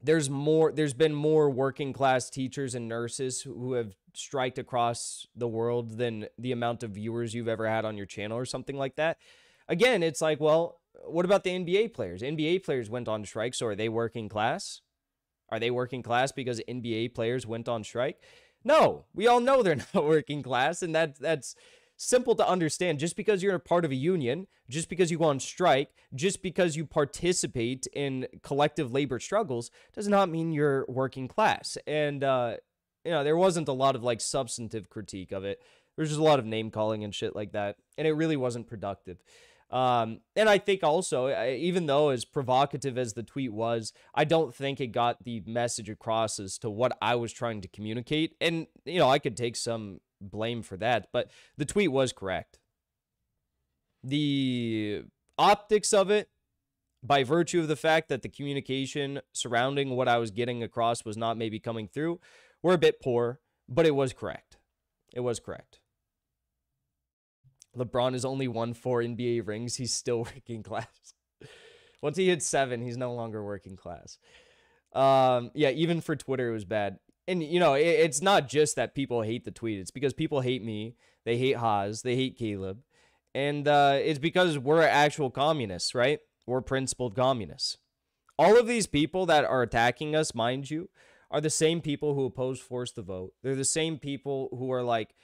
there's been more working class teachers and nurses who have striked across the world than the amount of viewers you've ever had on your channel or something like that. Again, it's like, well, what about the NBA players? NBA players went on strike, so are they working class? Are they working class because NBA players went on strike? No, we all know they're not working class, and that's simple to understand. Just because you're a part of a union, just because you go on strike, just because you participate in collective labor struggles, does not mean you're working class. And, there wasn't a lot of, like, substantive critique of it. There's just a lot of name-calling and shit like that, and it really wasn't productive. And I think also, even though as provocative as the tweet was, I don't think it got the message across as to what I was trying to communicate. And, I could take some blame for that, but the tweet was correct. The optics of it, by virtue of the fact that the communication surrounding what I was getting across was not maybe coming through, were a bit poor, but it was correct. It was correct. LeBron has only won 4 NBA rings. He's still working class. Once he hits 7, he's no longer working class. Yeah, even for Twitter, it was bad. And, it's not just that people hate the tweet. It's because people hate me. They hate Haas. They hate Caleb. And it's because we're actual communists, right? We're principled communists. All of these people that are attacking us, mind you, are the same people who oppose forced the vote. They're the same people who are like,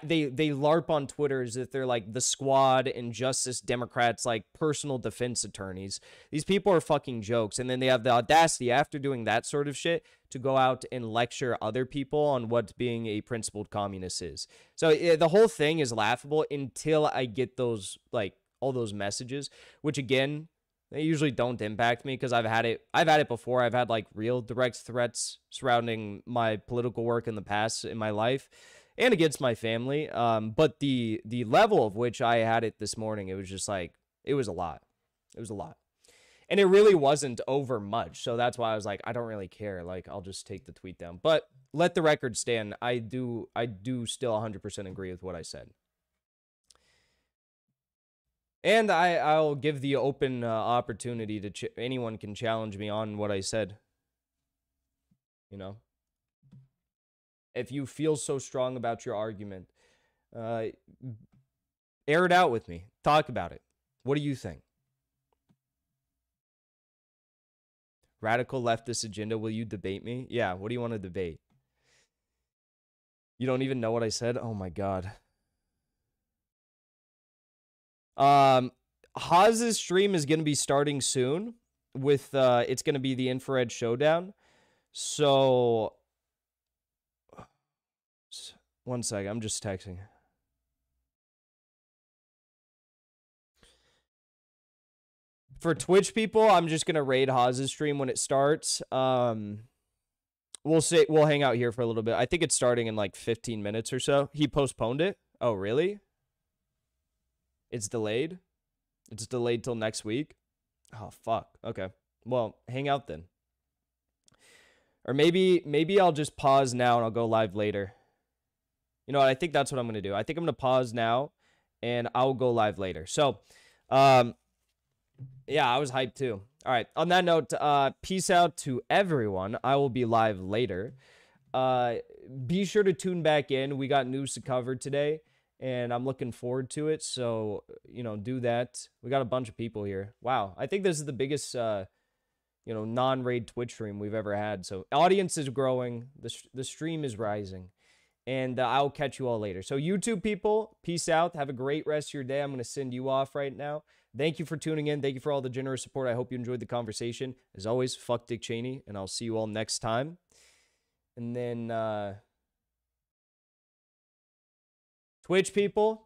they LARP on Twitter as if they're like the Squad and Justice Democrats, like personal defense attorneys. These people are fucking jokes. And then they have the audacity after doing that sort of shit to go out and lecture other people on what being a principled communist is. So the whole thing is laughable until I get those, like, all those messages, which again, they usually don't impact me because I've had it before. I've had like real direct threats surrounding my political work in the past in my life and against my family. But the level of which I had it this morning, it was just like, it was a lot. It was a lot. And it really wasn't over much. So that's why I was like, I don't really care. Like, I'll just take the tweet down. But let the record stand. I do still 100% agree with what I said. And I'll give the open opportunity to anyone can challenge me on what I said. If you feel so strong about your argument, air it out with me. Talk about it. What do you think? Radical leftist agenda, will you debate me? Yeah, what do you want to debate? You don't even know what I said? Oh my God. Haas's stream is going to be starting soon with, it's going to be the Infrared Showdown. So, one second, I'm just texting. For Twitch people, I'm just going to raid Haas's stream when it starts. We'll hang out here for a little bit. I think it's starting in like 15 minutes or so. He postponed it. Oh, really? It's delayed? It's delayed till next week? Oh, fuck. Okay. Well, hang out then. Or maybe I'll just pause now and I'll go live later. You know what? I think that's what I'm going to do. I think I'm going to pause now and I'll go live later. So, yeah, I was hyped too. All right. On that note, peace out to everyone. I will be live later. Be sure to tune back in. We got news to cover today, and I'm looking forward to it. So, do that. We got a bunch of people here. Wow. I think this is the biggest, non-raid Twitch stream we've ever had. So, audience is growing. The stream is rising. And I'll catch you all later. So, YouTube people, peace out. Have a great rest of your day. I'm going to send you off right now. Thank you for tuning in. Thank you for all the generous support. I hope you enjoyed the conversation. As always, fuck Dick Cheney, and I'll see you all next time. And then Twitch people,